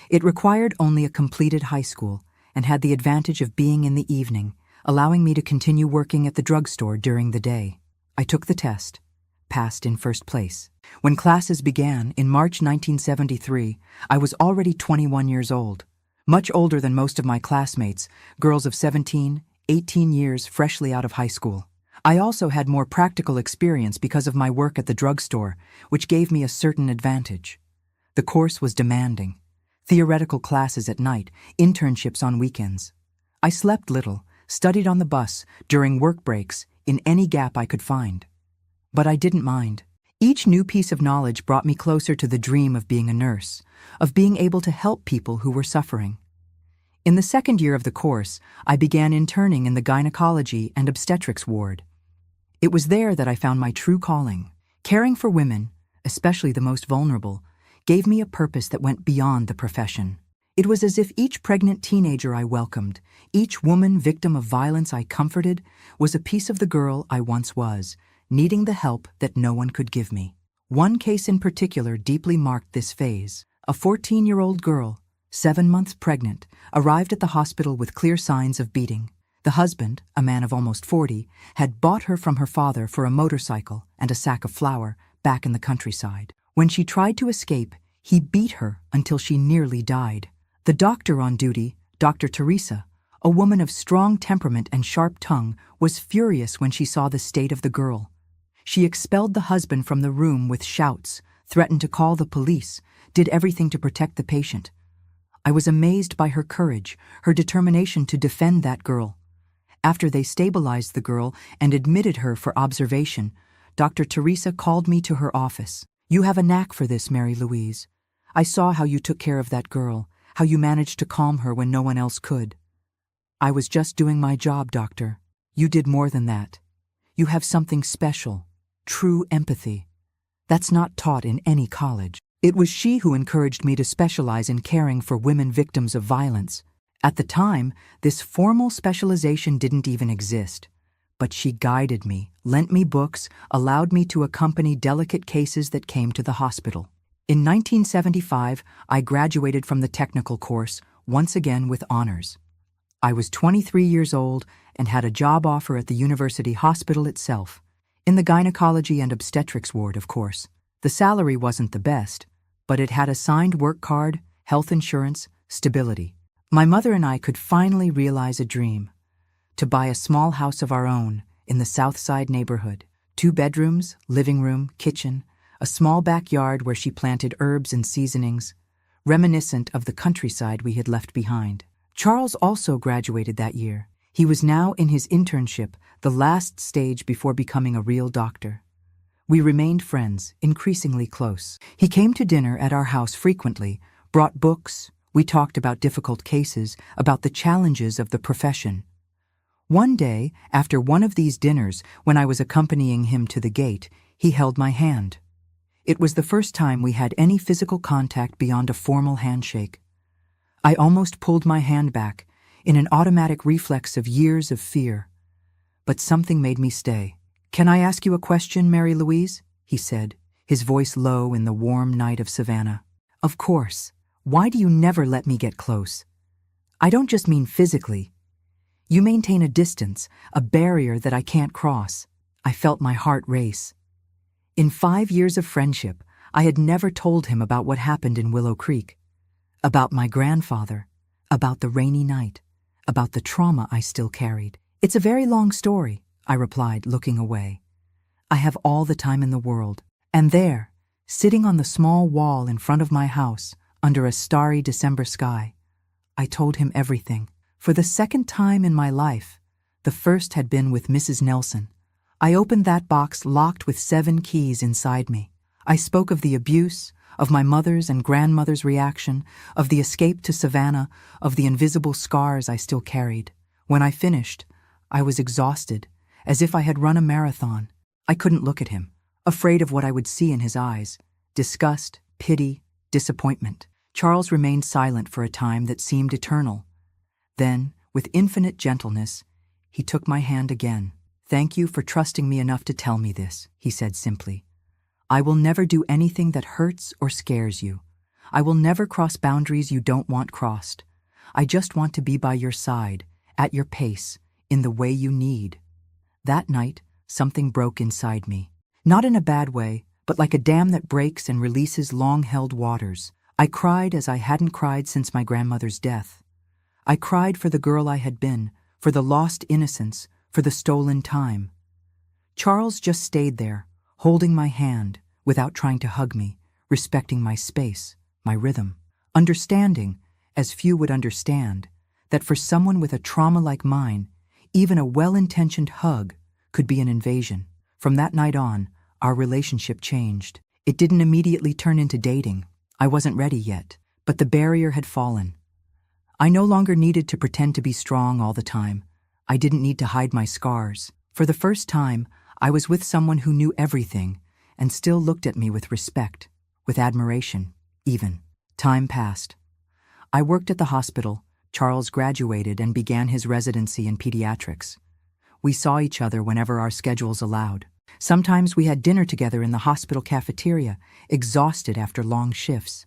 A: It required only a completed high school and had the advantage of being in the evening, allowing me to continue working at the drugstore during the day. I took the test, passed in first place. When classes began in March 1973, I was already 21 years old, much older than most of my classmates, girls of 17, 18 years freshly out of high school. I also had more practical experience because of my work at the drugstore, which gave me a certain advantage. The course was demanding. Theoretical classes at night, internships on weekends. I slept little, studied on the bus, during work breaks, in any gap I could find. But I didn't mind. Each new piece of knowledge brought me closer to the dream of being a nurse, of being able to help people who were suffering. In the second year of the course, I began interning in the gynecology and obstetrics ward. It was there that I found my true calling. Caring for women, especially the most vulnerable, gave me a purpose that went beyond the profession. It was as if each pregnant teenager I welcomed, each woman victim of violence I comforted, was a piece of the girl I once was, needing the help that no one could give me. One case in particular deeply marked this phase. A 14-year-old girl, 7 months pregnant, arrived at the hospital with clear signs of beating. The husband, a man of almost 40, had bought her from her father for a motorcycle and a sack of flour back in the countryside. When she tried to escape, he beat her until she nearly died. The doctor on duty, Dr. Teresa, a woman of strong temperament and sharp tongue, was furious when she saw the state of the girl. She expelled the husband from the room with shouts, threatened to call the police, did everything to protect the patient. I was amazed by her courage, her determination to defend that girl. After they stabilized the girl and admitted her for observation, Dr. Teresa called me to her office. "You have a knack for this, Mary Louise. I saw how you took care of that girl, how you managed to calm her when no one else could." "I was just doing my job, doctor. You did more than that. You have something special, true empathy. That's not taught in any college." It was she who encouraged me to specialize in caring for women victims of violence. At the time, this formal specialization didn't even exist. But she guided me, lent me books, allowed me to accompany delicate cases that came to the hospital. In 1975, I graduated from the technical course, once again with honors. I was 23 years old and had a job offer at the university hospital itself, in the gynecology and obstetrics ward, of course. The salary wasn't the best, but it had a signed work card, health insurance, stability. My mother and I could finally realize a dream, to buy a small house of our own in the South Side neighborhood. 2 bedrooms, living room, kitchen, a small backyard where she planted herbs and seasonings, reminiscent of the countryside we had left behind. Charles also graduated that year. He was now in his internship, the last stage before becoming a real doctor. We remained friends, increasingly close. He came to dinner at our house frequently, brought books. We talked about difficult cases, about the challenges of the profession. One day, after one of these dinners, when I was accompanying him to the gate, he held my hand. It was the first time we had any physical contact beyond a formal handshake. I almost pulled my hand back, in an automatic reflex of years of fear. But something made me stay. "Can I ask you a question, Mary Louise?" he said, his voice low in the warm night of Savannah. "Of course. Why do you never let me get close? I don't just mean physically. You maintain a distance, a barrier that I can't cross." I felt my heart race. In 5 years of friendship, I had never told him about what happened in Willow Creek, about my grandfather, about the rainy night, about the trauma I still carried. "It's a very long story," I replied, looking away. "I have all the time in the world." And there, sitting on the small wall in front of my house, under a starry December sky, I told him everything. For the second time in my life, the first had been with Mrs. Nelson. I opened that box locked with 7 keys inside me. I spoke of the abuse, of my mother's and grandmother's reaction, of the escape to Savannah, of the invisible scars I still carried. When I finished, I was exhausted, as if I had run a marathon. I couldn't look at him, afraid of what I would see in his eyes: disgust, pity, disappointment. Charles remained silent for a time that seemed eternal. Then, with infinite gentleness, he took my hand again. "Thank you for trusting me enough to tell me this," he said simply. "I will never do anything that hurts or scares you. I will never cross boundaries you don't want crossed. I just want to be by your side, at your pace, in the way you need." That night, something broke inside me. Not in a bad way, but like a dam that breaks and releases long-held waters. I cried as I hadn't cried since my grandmother's death. I cried for the girl I had been, for the lost innocence, for the stolen time. Charles just stayed there, holding my hand, without trying to hug me, respecting my space, my rhythm, understanding, as few would understand, that for someone with a trauma like mine, even a well-intentioned hug could be an invasion. From that night on, our relationship changed. It didn't immediately turn into dating. I wasn't ready yet, but the barrier had fallen. I no longer needed to pretend to be strong all the time. I didn't need to hide my scars. For the first time, I was with someone who knew everything and still looked at me with respect, with admiration, even. Time passed. I worked at the hospital. Charles graduated and began his residency in pediatrics. We saw each other whenever our schedules allowed. Sometimes we had dinner together in the hospital cafeteria, exhausted after long shifts.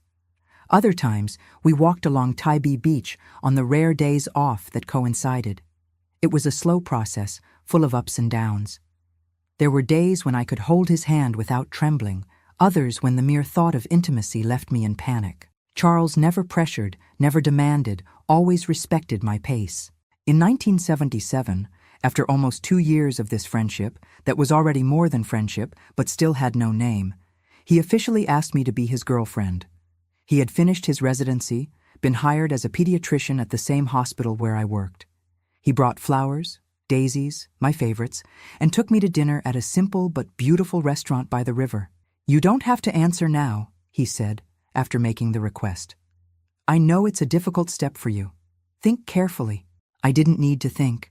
A: Other times, we walked along Tybee Beach on the rare days off that coincided. It was a slow process, full of ups and downs. There were days when I could hold his hand without trembling, others when the mere thought of intimacy left me in panic. Charles never pressured, never demanded, always respected my pace. In 1977, after almost 2 years of this friendship, that was already more than friendship but still had no name, he officially asked me to be his girlfriend. He had finished his residency, been hired as a pediatrician at the same hospital where I worked. He brought flowers, daisies, my favorites, and took me to dinner at a simple but beautiful restaurant by the river. "You don't have to answer now," he said, after making the request. "I know it's a difficult step for you. Think carefully." I didn't need to think.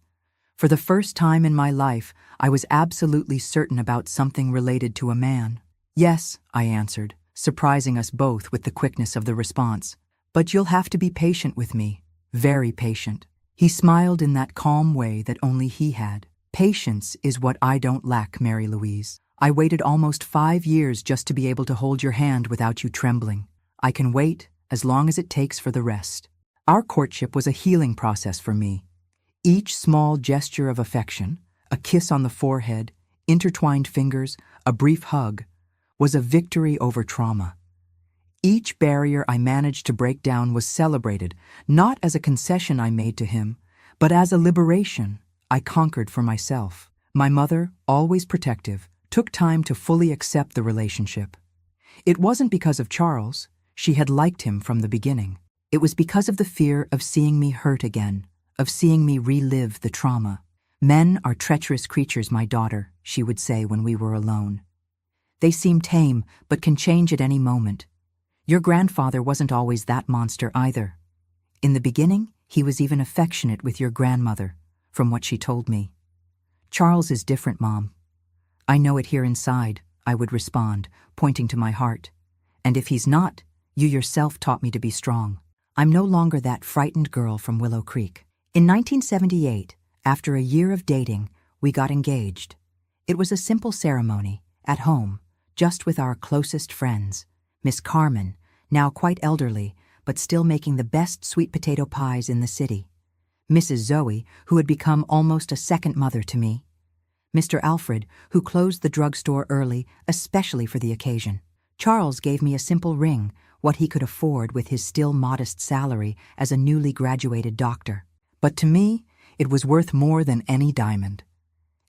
A: For the first time in my life, I was absolutely certain about something related to a man. "Yes," I answered, surprising us both with the quickness of the response. "But you'll have to be patient with me, very patient." He smiled in that calm way that only he had. "Patience is what I don't lack, Mary Louise. I waited almost 5 years just to be able to hold your hand without you trembling. I can wait as long as it takes for the rest." Our courtship was a healing process for me. Each small gesture of affection, a kiss on the forehead, intertwined fingers, a brief hug, was a victory over trauma. Each barrier I managed to break down was celebrated, not as a concession I made to him, but as a liberation I conquered for myself. My mother, always protective, took time to fully accept the relationship. It wasn't because of Charles. She had liked him from the beginning. It was because of the fear of seeing me hurt again, of seeing me relive the trauma. "Men are treacherous creatures, my daughter," she would say when we were alone. "They seem tame, but can change at any moment. Your grandfather wasn't always that monster either. In the beginning, he was even affectionate with your grandmother, from what she told me. Charles is different, Mom." "I know it here inside," I would respond, pointing to my heart. "And if he's not, you yourself taught me to be strong. I'm no longer that frightened girl from Willow Creek." In 1978, after a year of dating, we got engaged. It was a simple ceremony, at home, just with our closest friends. Miss Carmen, now quite elderly, but still making the best sweet potato pies in the city. Mrs. Zoe, who had become almost a second mother to me. Mr. Alfred, who closed the drugstore early, especially for the occasion. Charles gave me a simple ring, what he could afford with his still modest salary as a newly graduated doctor. But to me, it was worth more than any diamond.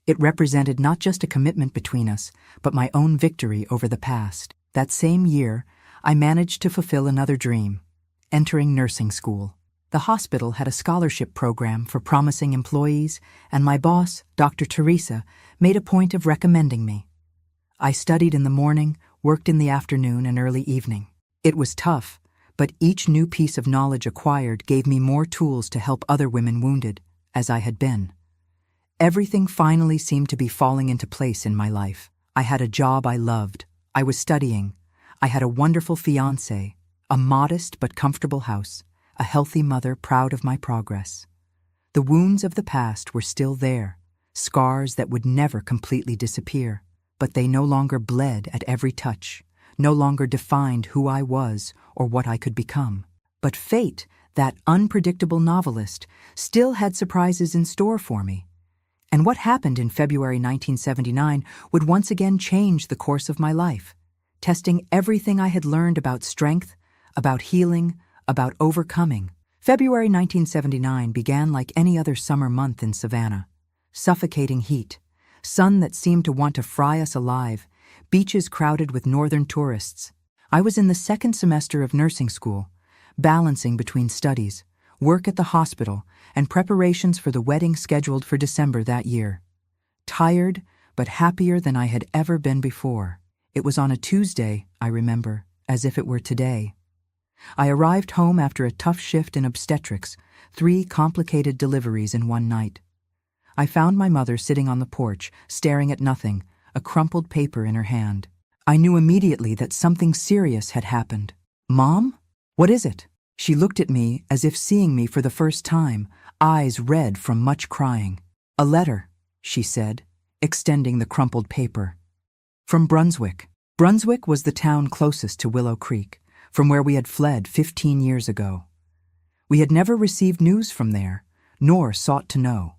A: It represented not just a commitment between us, but my own victory over the past. That same year, I managed to fulfill another dream, entering nursing school. The hospital had a scholarship program for promising employees, and my boss, Dr. Teresa, made a point of recommending me. I studied in the morning, worked in the afternoon and early evening. It was tough, but each new piece of knowledge acquired gave me more tools to help other women wounded, as I had been. Everything finally seemed to be falling into place in my life. I had a job I loved. I was studying. I had a wonderful fiancé, a modest but comfortable house, a healthy mother proud of my progress. The wounds of the past were still there, scars that would never completely disappear, but they no longer bled at every touch, no longer defined who I was or what I could become. But fate, that unpredictable novelist, still had surprises in store for me. And what happened in February 1979 would once again change the course of my life, testing everything I had learned about strength, about healing, about overcoming. February 1979 began like any other summer month in Savannah. Suffocating heat, sun that seemed to want to fry us alive, beaches crowded with northern tourists. I was in the second semester of nursing school, balancing between studies, work at the hospital, and preparations for the wedding scheduled for December that year. Tired, but happier than I had ever been before. It was on a Tuesday, I remember, as if it were today. I arrived home after a tough shift in obstetrics, 3 complicated deliveries in one night. I found my mother sitting on the porch, staring at nothing, a crumpled paper in her hand. I knew immediately that something serious had happened. "Mom? What is it?" She looked at me as if seeing me for the first time, eyes red from much crying. "A letter," she said. extending the crumpled paper. From Brunswick. Brunswick was the town closest to Willow Creek, from where we had fled 15 years ago. We had never received news from there, nor sought to know.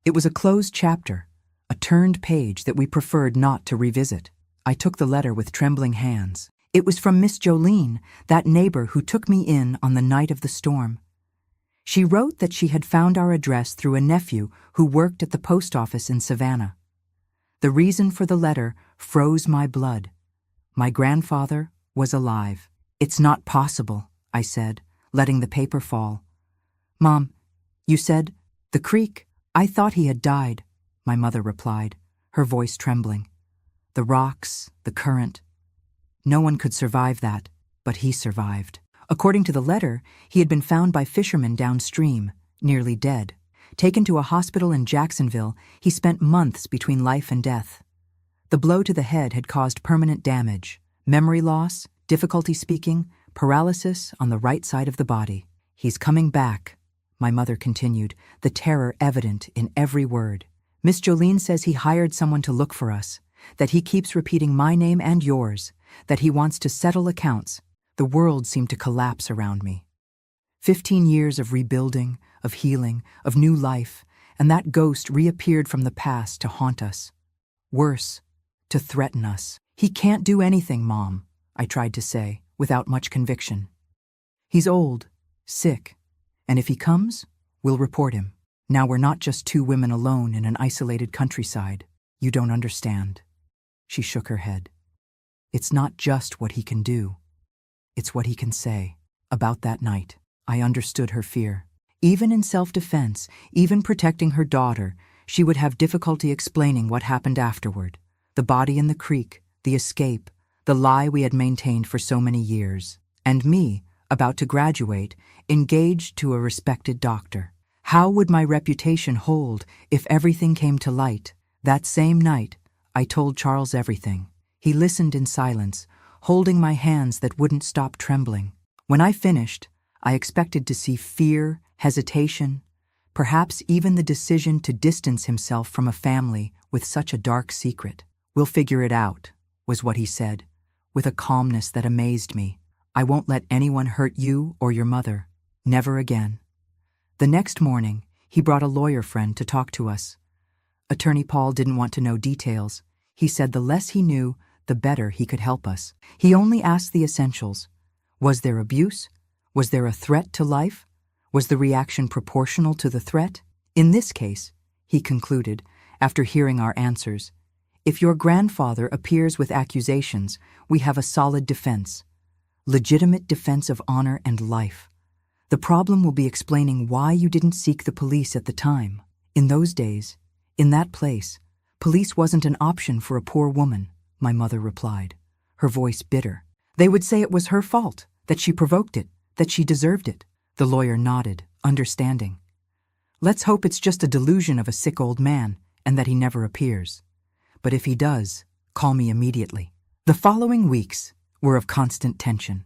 A: It was a closed chapter, a turned page that we preferred not to revisit. I took the letter with trembling hands. It was from Miss Jolene, that neighbor who took me in on the night of the storm. She wrote that she had found our address through a nephew who worked at the post office in Savannah. The reason for the letter froze my blood. My grandfather was alive. "It's not possible," I said, letting the paper fall. "Mom, you said, the creek. I thought he had died," my mother replied, her voice trembling. "The rocks, the current. No one could survive that, but he survived. According to the letter, he had been found by fishermen downstream, nearly dead. Taken to a hospital in Jacksonville, he spent months between life and death. The blow to the head had caused permanent damage, memory loss, difficulty speaking, paralysis on the right side of the body. He's coming back," my mother continued, the terror evident in every word. "Miss Jolene says he hired someone to look for us, that he keeps repeating my name and yours, that he wants to settle accounts." The world seemed to collapse around me. 15 years of rebuilding, of healing, of new life, and that ghost reappeared from the past to haunt us. Worse, to threaten us. "He can't do anything, Mom," I tried to say, without much conviction. "He's old, sick, and if he comes, we'll report him. Now we're not just two women alone in an isolated countryside. You don't understand." She shook her head. "It's not just what he can do. It's what he can say." About that night, I understood her fear. Even in self-defense, even protecting her daughter, she would have difficulty explaining what happened afterward. The body in the creek, the escape, the lie we had maintained for so many years. And me, about to graduate, engaged to a respected doctor. How would my reputation hold if everything came to light? That same night, I told Charles everything. He listened in silence, holding my hands that wouldn't stop trembling. When I finished, I expected to see fear, hesitation, perhaps even the decision to distance himself from a family with such a dark secret. "We'll figure it out," was what he said, with a calmness that amazed me. "I won't let anyone hurt you or your mother. Never again." The next morning, he brought a lawyer friend to talk to us. Attorney Paul didn't want to know details. He said the less he knew, the better he could help us. He only asked the essentials. Was there abuse? Was there a threat to life? Was the reaction proportional to the threat? In this case, he concluded, after hearing our answers, if your grandfather appears with accusations, we have a solid defense. Legitimate defense of honor and life. The problem will be explaining why you didn't seek the police at the time. In those days, in that place, police wasn't an option for a poor woman, my mother replied, her voice bitter. They would say it was her fault, that she provoked it, that she deserved it. The lawyer nodded, understanding. "Let's hope it's just a delusion of a sick old man, and that he never appears. But if he does, call me immediately." The following weeks were of constant tension.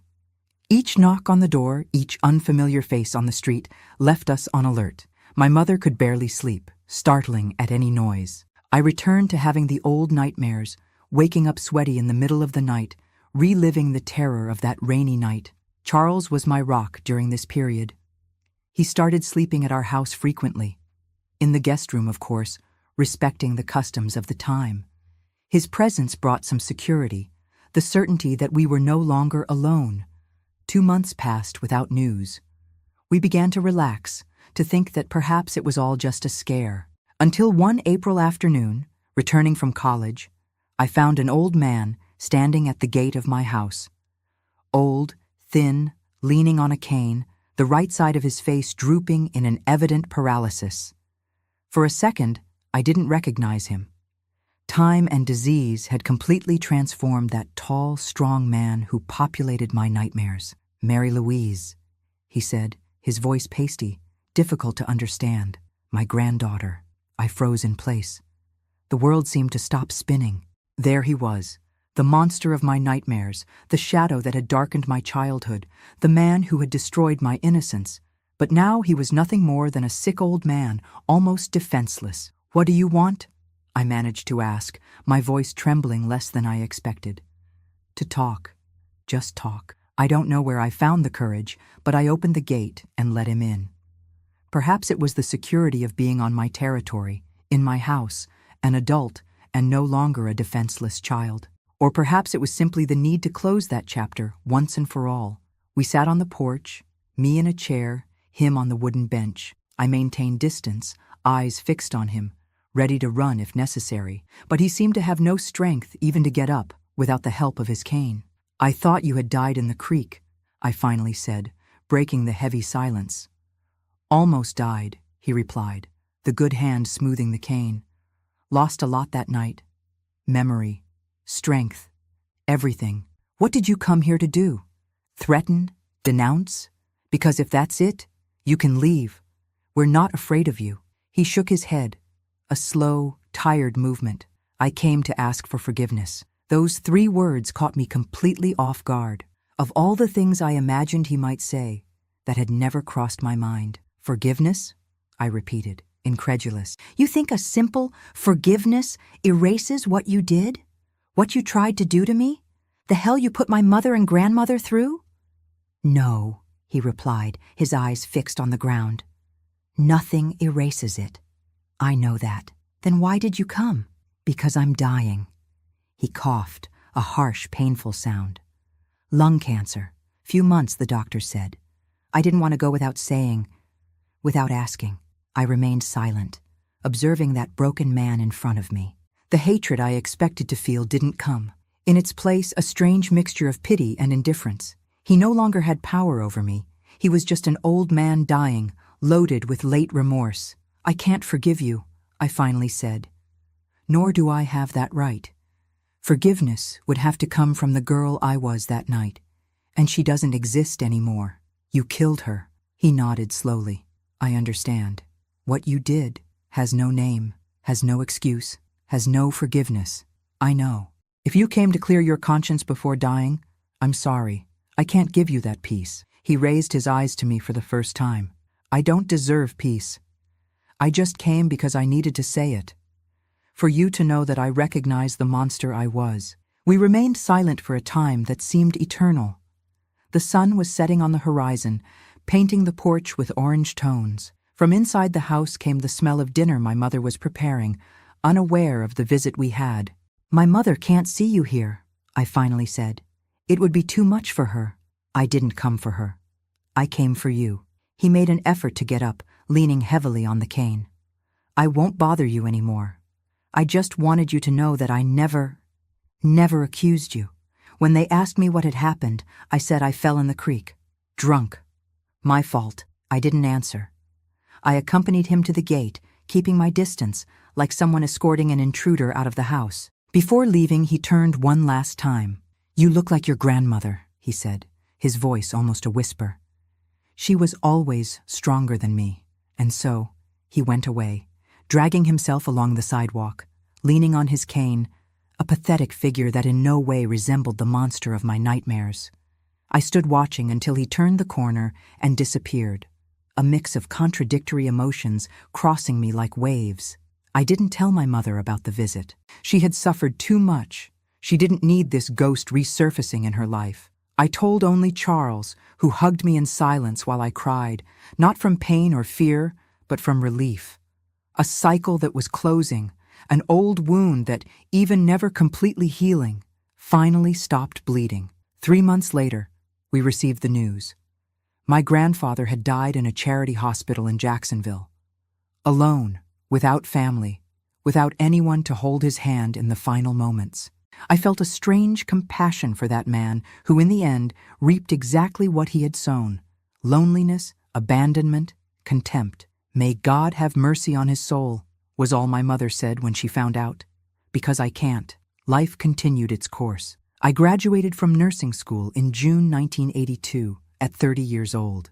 A: Each knock on the door, each unfamiliar face on the street, left us on alert. My mother could barely sleep, startling at any noise. I returned to having the old nightmares, waking up sweaty in the middle of the night, reliving the terror of that rainy night. Charles was my rock during this period. He started sleeping at our house frequently. In the guest room, of course, respecting the customs of the time. His presence brought some security, the certainty that we were no longer alone. 2 months passed without news. We began to relax, to think that perhaps it was all just a scare. Until one April afternoon, returning from college, I found an old man standing at the gate of my house. Old, thin, leaning on a cane, the right side of his face drooping in an evident paralysis. For a second, I didn't recognize him. Time and disease had completely transformed that tall, strong man who populated my nightmares. "Mary Louise," he said, his voice pasty, difficult to understand. "My granddaughter." I froze in place. The world seemed to stop spinning. There he was, the monster of my nightmares, the shadow that had darkened my childhood, the man who had destroyed my innocence. But now he was nothing more than a sick old man, almost defenseless. "What do you want?" I managed to ask, my voice trembling less than I expected. To talk. Just talk. I don't know where I found the courage, but I opened the gate and let him in. Perhaps it was the security of being on my territory, in my house, an adult, and no longer a defenseless child. Or perhaps it was simply the need to close that chapter once and for all. We sat on the porch, me in a chair, him on the wooden bench. I maintained distance, eyes fixed on him, ready to run if necessary, but he seemed to have no strength even to get up without the help of his cane. "I thought you had died in the creek," I finally said, breaking the heavy silence. "Almost died," he replied, the good hand smoothing the cane. "Lost a lot that night. Memory, strength, everything. What did you come here to do? Threaten? Denounce? Because if that's it, you can leave. We're not afraid of you." He shook his head, a slow, tired movement. "I came to ask for forgiveness." Those 3 words caught me completely off guard. Of all the things I imagined he might say, that had never crossed my mind. "Forgiveness?" I repeated, incredulous. "You think a simple forgiveness erases what you did? What you tried to do to me? The hell you put my mother and grandmother through?" "No," he replied, his eyes fixed on the ground. "Nothing erases it. I know that." "Then why did you come?" "Because I'm dying." He coughed, a harsh, painful sound. "Lung cancer. Few months, the doctor said. I didn't want to go without saying, without asking." I remained silent, observing that broken man in front of me. The hatred I expected to feel didn't come. In its place, a strange mixture of pity and indifference. He no longer had power over me. He was just an old man dying, loaded with late remorse. "I can't forgive you," I finally said. "Nor do I have that right. Forgiveness would have to come from the girl I was that night, and she doesn't exist anymore. You killed her." He nodded slowly. "I understand. What you did has no name, has no excuse, has no forgiveness. I know. If you came to clear your conscience before dying, I'm sorry. I can't give you that peace." He raised his eyes to me for the first time. "I don't deserve peace. I just came because I needed to say it. For you to know that I recognize the monster I was." We remained silent for a time that seemed eternal. The sun was setting on the horizon, painting the porch with orange tones. From inside the house came the smell of dinner my mother was preparing, unaware of the visit we had. "My mother can't see you here," I finally said. "It would be too much for her." "I didn't come for her. I came for you." He made an effort to get up, leaning heavily on the cane. "I won't bother you anymore. I just wanted you to know that I never accused you. When they asked me what had happened, I said I fell in the creek. Drunk. My fault." I didn't answer. I accompanied him to the gate, keeping my distance, like someone escorting an intruder out of the house. Before leaving, he turned one last time. "You look like your grandmother," he said, his voice almost a whisper. "She was always stronger than me." And so, he went away, dragging himself along the sidewalk, leaning on his cane, a pathetic figure that in no way resembled the monster of my nightmares. I stood watching until he turned the corner and disappeared, a mix of contradictory emotions crossing me like waves. I didn't tell my mother about the visit. She had suffered too much. She didn't need this ghost resurfacing in her life. I told only Charles, who hugged me in silence while I cried, not from pain or fear, but from relief. A cycle that was closing, an old wound that, even never completely healing, finally stopped bleeding. 3 months later, we received the news. My grandfather had died in a charity hospital in Jacksonville. Alone, without family, without anyone to hold his hand in the final moments. I felt a strange compassion for that man who in the end reaped exactly what he had sown: loneliness, abandonment, contempt. "May God have mercy on his soul," was all my mother said when she found out. Because I can't. Life continued its course. I graduated from nursing school in June 1982 at 30 years old.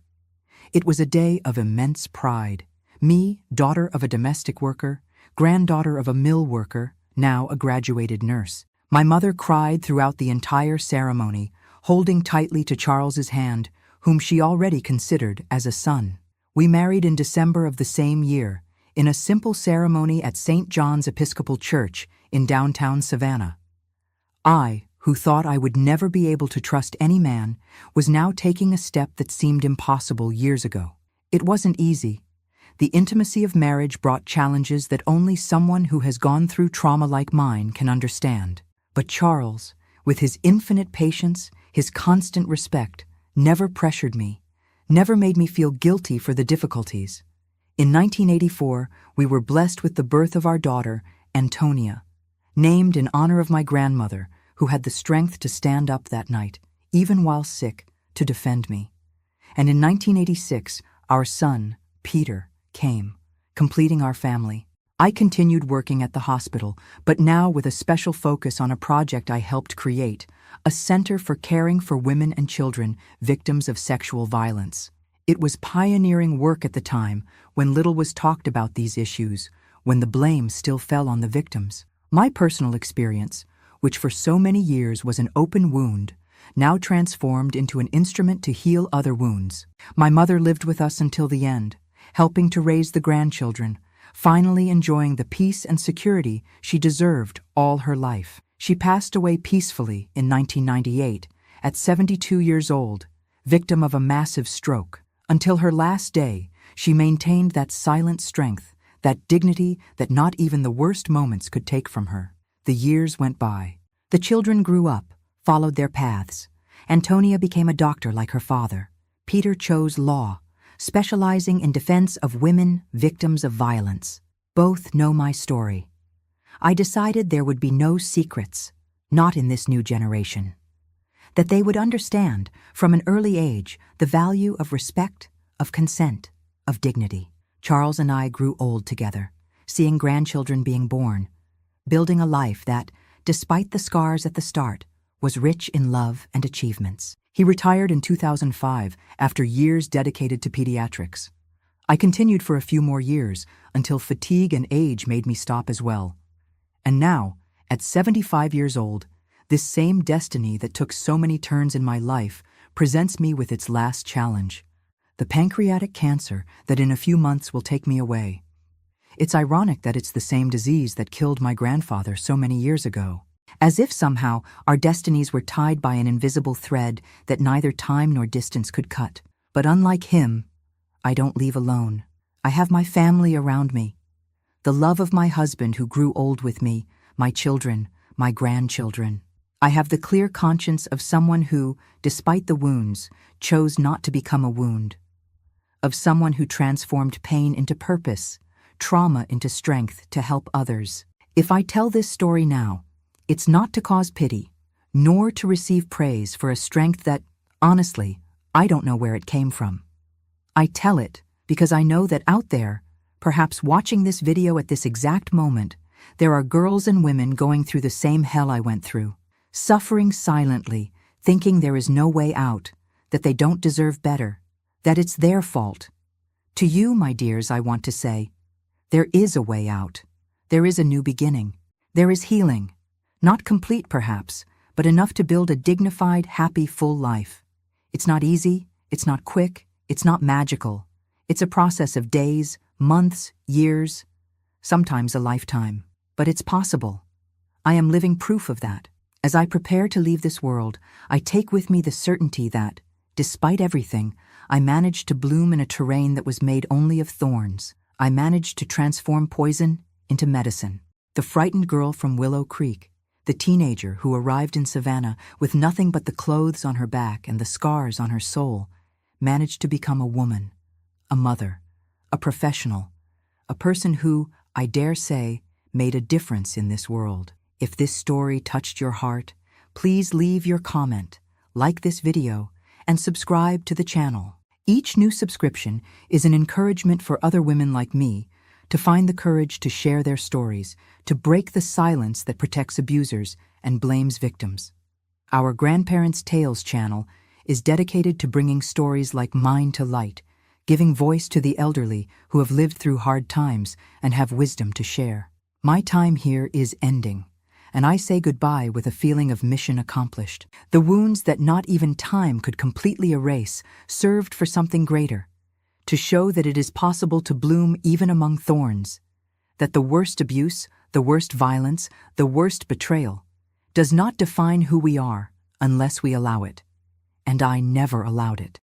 A: It was a day of immense pride. Me, daughter of a domestic worker, granddaughter of a mill worker, now a graduated nurse. My mother cried throughout the entire ceremony, holding tightly to Charles's hand, whom she already considered as a son. We married in December of the same year, in a simple ceremony at St. John's Episcopal Church in downtown Savannah. I, who thought I would never be able to trust any man, was now taking a step that seemed impossible years ago. It wasn't easy. The intimacy of marriage brought challenges that only someone who has gone through trauma like mine can understand. But Charles, with his infinite patience, his constant respect, never pressured me, never made me feel guilty for the difficulties. In 1984, we were blessed with the birth of our daughter, Antonia, named in honor of my grandmother, who had the strength to stand up that night, even while sick, to defend me. And in 1986, our son, Peter, came, completing our family. I continued working at the hospital, but now with a special focus on a project I helped create, a center for caring for women and children victims of sexual violence. It was pioneering work at the time, when little was talked about these issues, when the blame still fell on the victims. My personal experience, which for so many years was an open wound, now transformed into an instrument to heal other wounds. My mother lived with us until the end, helping to raise the grandchildren, finally enjoying the peace and security she deserved all her life. She passed away peacefully in 1998, at 72 years old, victim of a massive stroke. Until her last day, she maintained that silent strength, that dignity that not even the worst moments could take from her. The years went by. The children grew up, followed their paths. Antonia became a doctor like her father. Peter chose law, specializing in defense of women victims of violence. Both know my story. I decided there would be no secrets, not in this new generation. That they would understand, from an early age, the value of respect, of consent, of dignity. Charles and I grew old together, seeing grandchildren being born, building a life that, despite the scars at the start, was rich in love and achievements. He retired in 2005 after years dedicated to pediatrics. I continued for a few more years until fatigue and age made me stop as well. And now, at 75 years old, this same destiny that took so many turns in my life presents me with its last challenge, the pancreatic cancer that in a few months will take me away. It's ironic that it's the same disease that killed my grandfather so many years ago. As if somehow our destinies were tied by an invisible thread that neither time nor distance could cut. But unlike him, I don't leave alone. I have my family around me. The love of my husband who grew old with me, my children, my grandchildren. I have the clear conscience of someone who, despite the wounds, chose not to become a wound. Of someone who transformed pain into purpose, trauma into strength to help others. If I tell this story now, it's not to cause pity, nor to receive praise for a strength that, honestly, I don't know where it came from. I tell it because I know that out there, perhaps watching this video at this exact moment, there are girls and women going through the same hell I went through, suffering silently, thinking there is no way out, that they don't deserve better, that it's their fault. To you, my dears, I want to say, there is a way out. There is a new beginning. There is healing. Not complete, perhaps, but enough to build a dignified, happy, full life. It's not easy, it's not quick, it's not magical. It's a process of days, months, years, sometimes a lifetime. But it's possible. I am living proof of that. As I prepare to leave this world, I take with me the certainty that, despite everything, I managed to bloom in a terrain that was made only of thorns. I managed to transform poison into medicine. The frightened girl from Willow Creek, the teenager who arrived in Savannah with nothing but the clothes on her back and the scars on her soul, managed to become a woman, a mother, a professional, a person who, I dare say, made a difference in this world. If this story touched your heart, please leave your comment, like this video, and subscribe to the channel. Each new subscription is an encouragement for other women like me to find the courage to share their stories, to break the silence that protects abusers and blames victims. Our Grandparents' Tales channel is dedicated to bringing stories like mine to light, giving voice to the elderly who have lived through hard times and have wisdom to share. My time here is ending, and I say goodbye with a feeling of mission accomplished. The wounds that not even time could completely erase served for something greater, to show that it is possible to bloom even among thorns, that the worst abuse, the worst violence, the worst betrayal does not define who we are unless we allow it. And I never allowed it.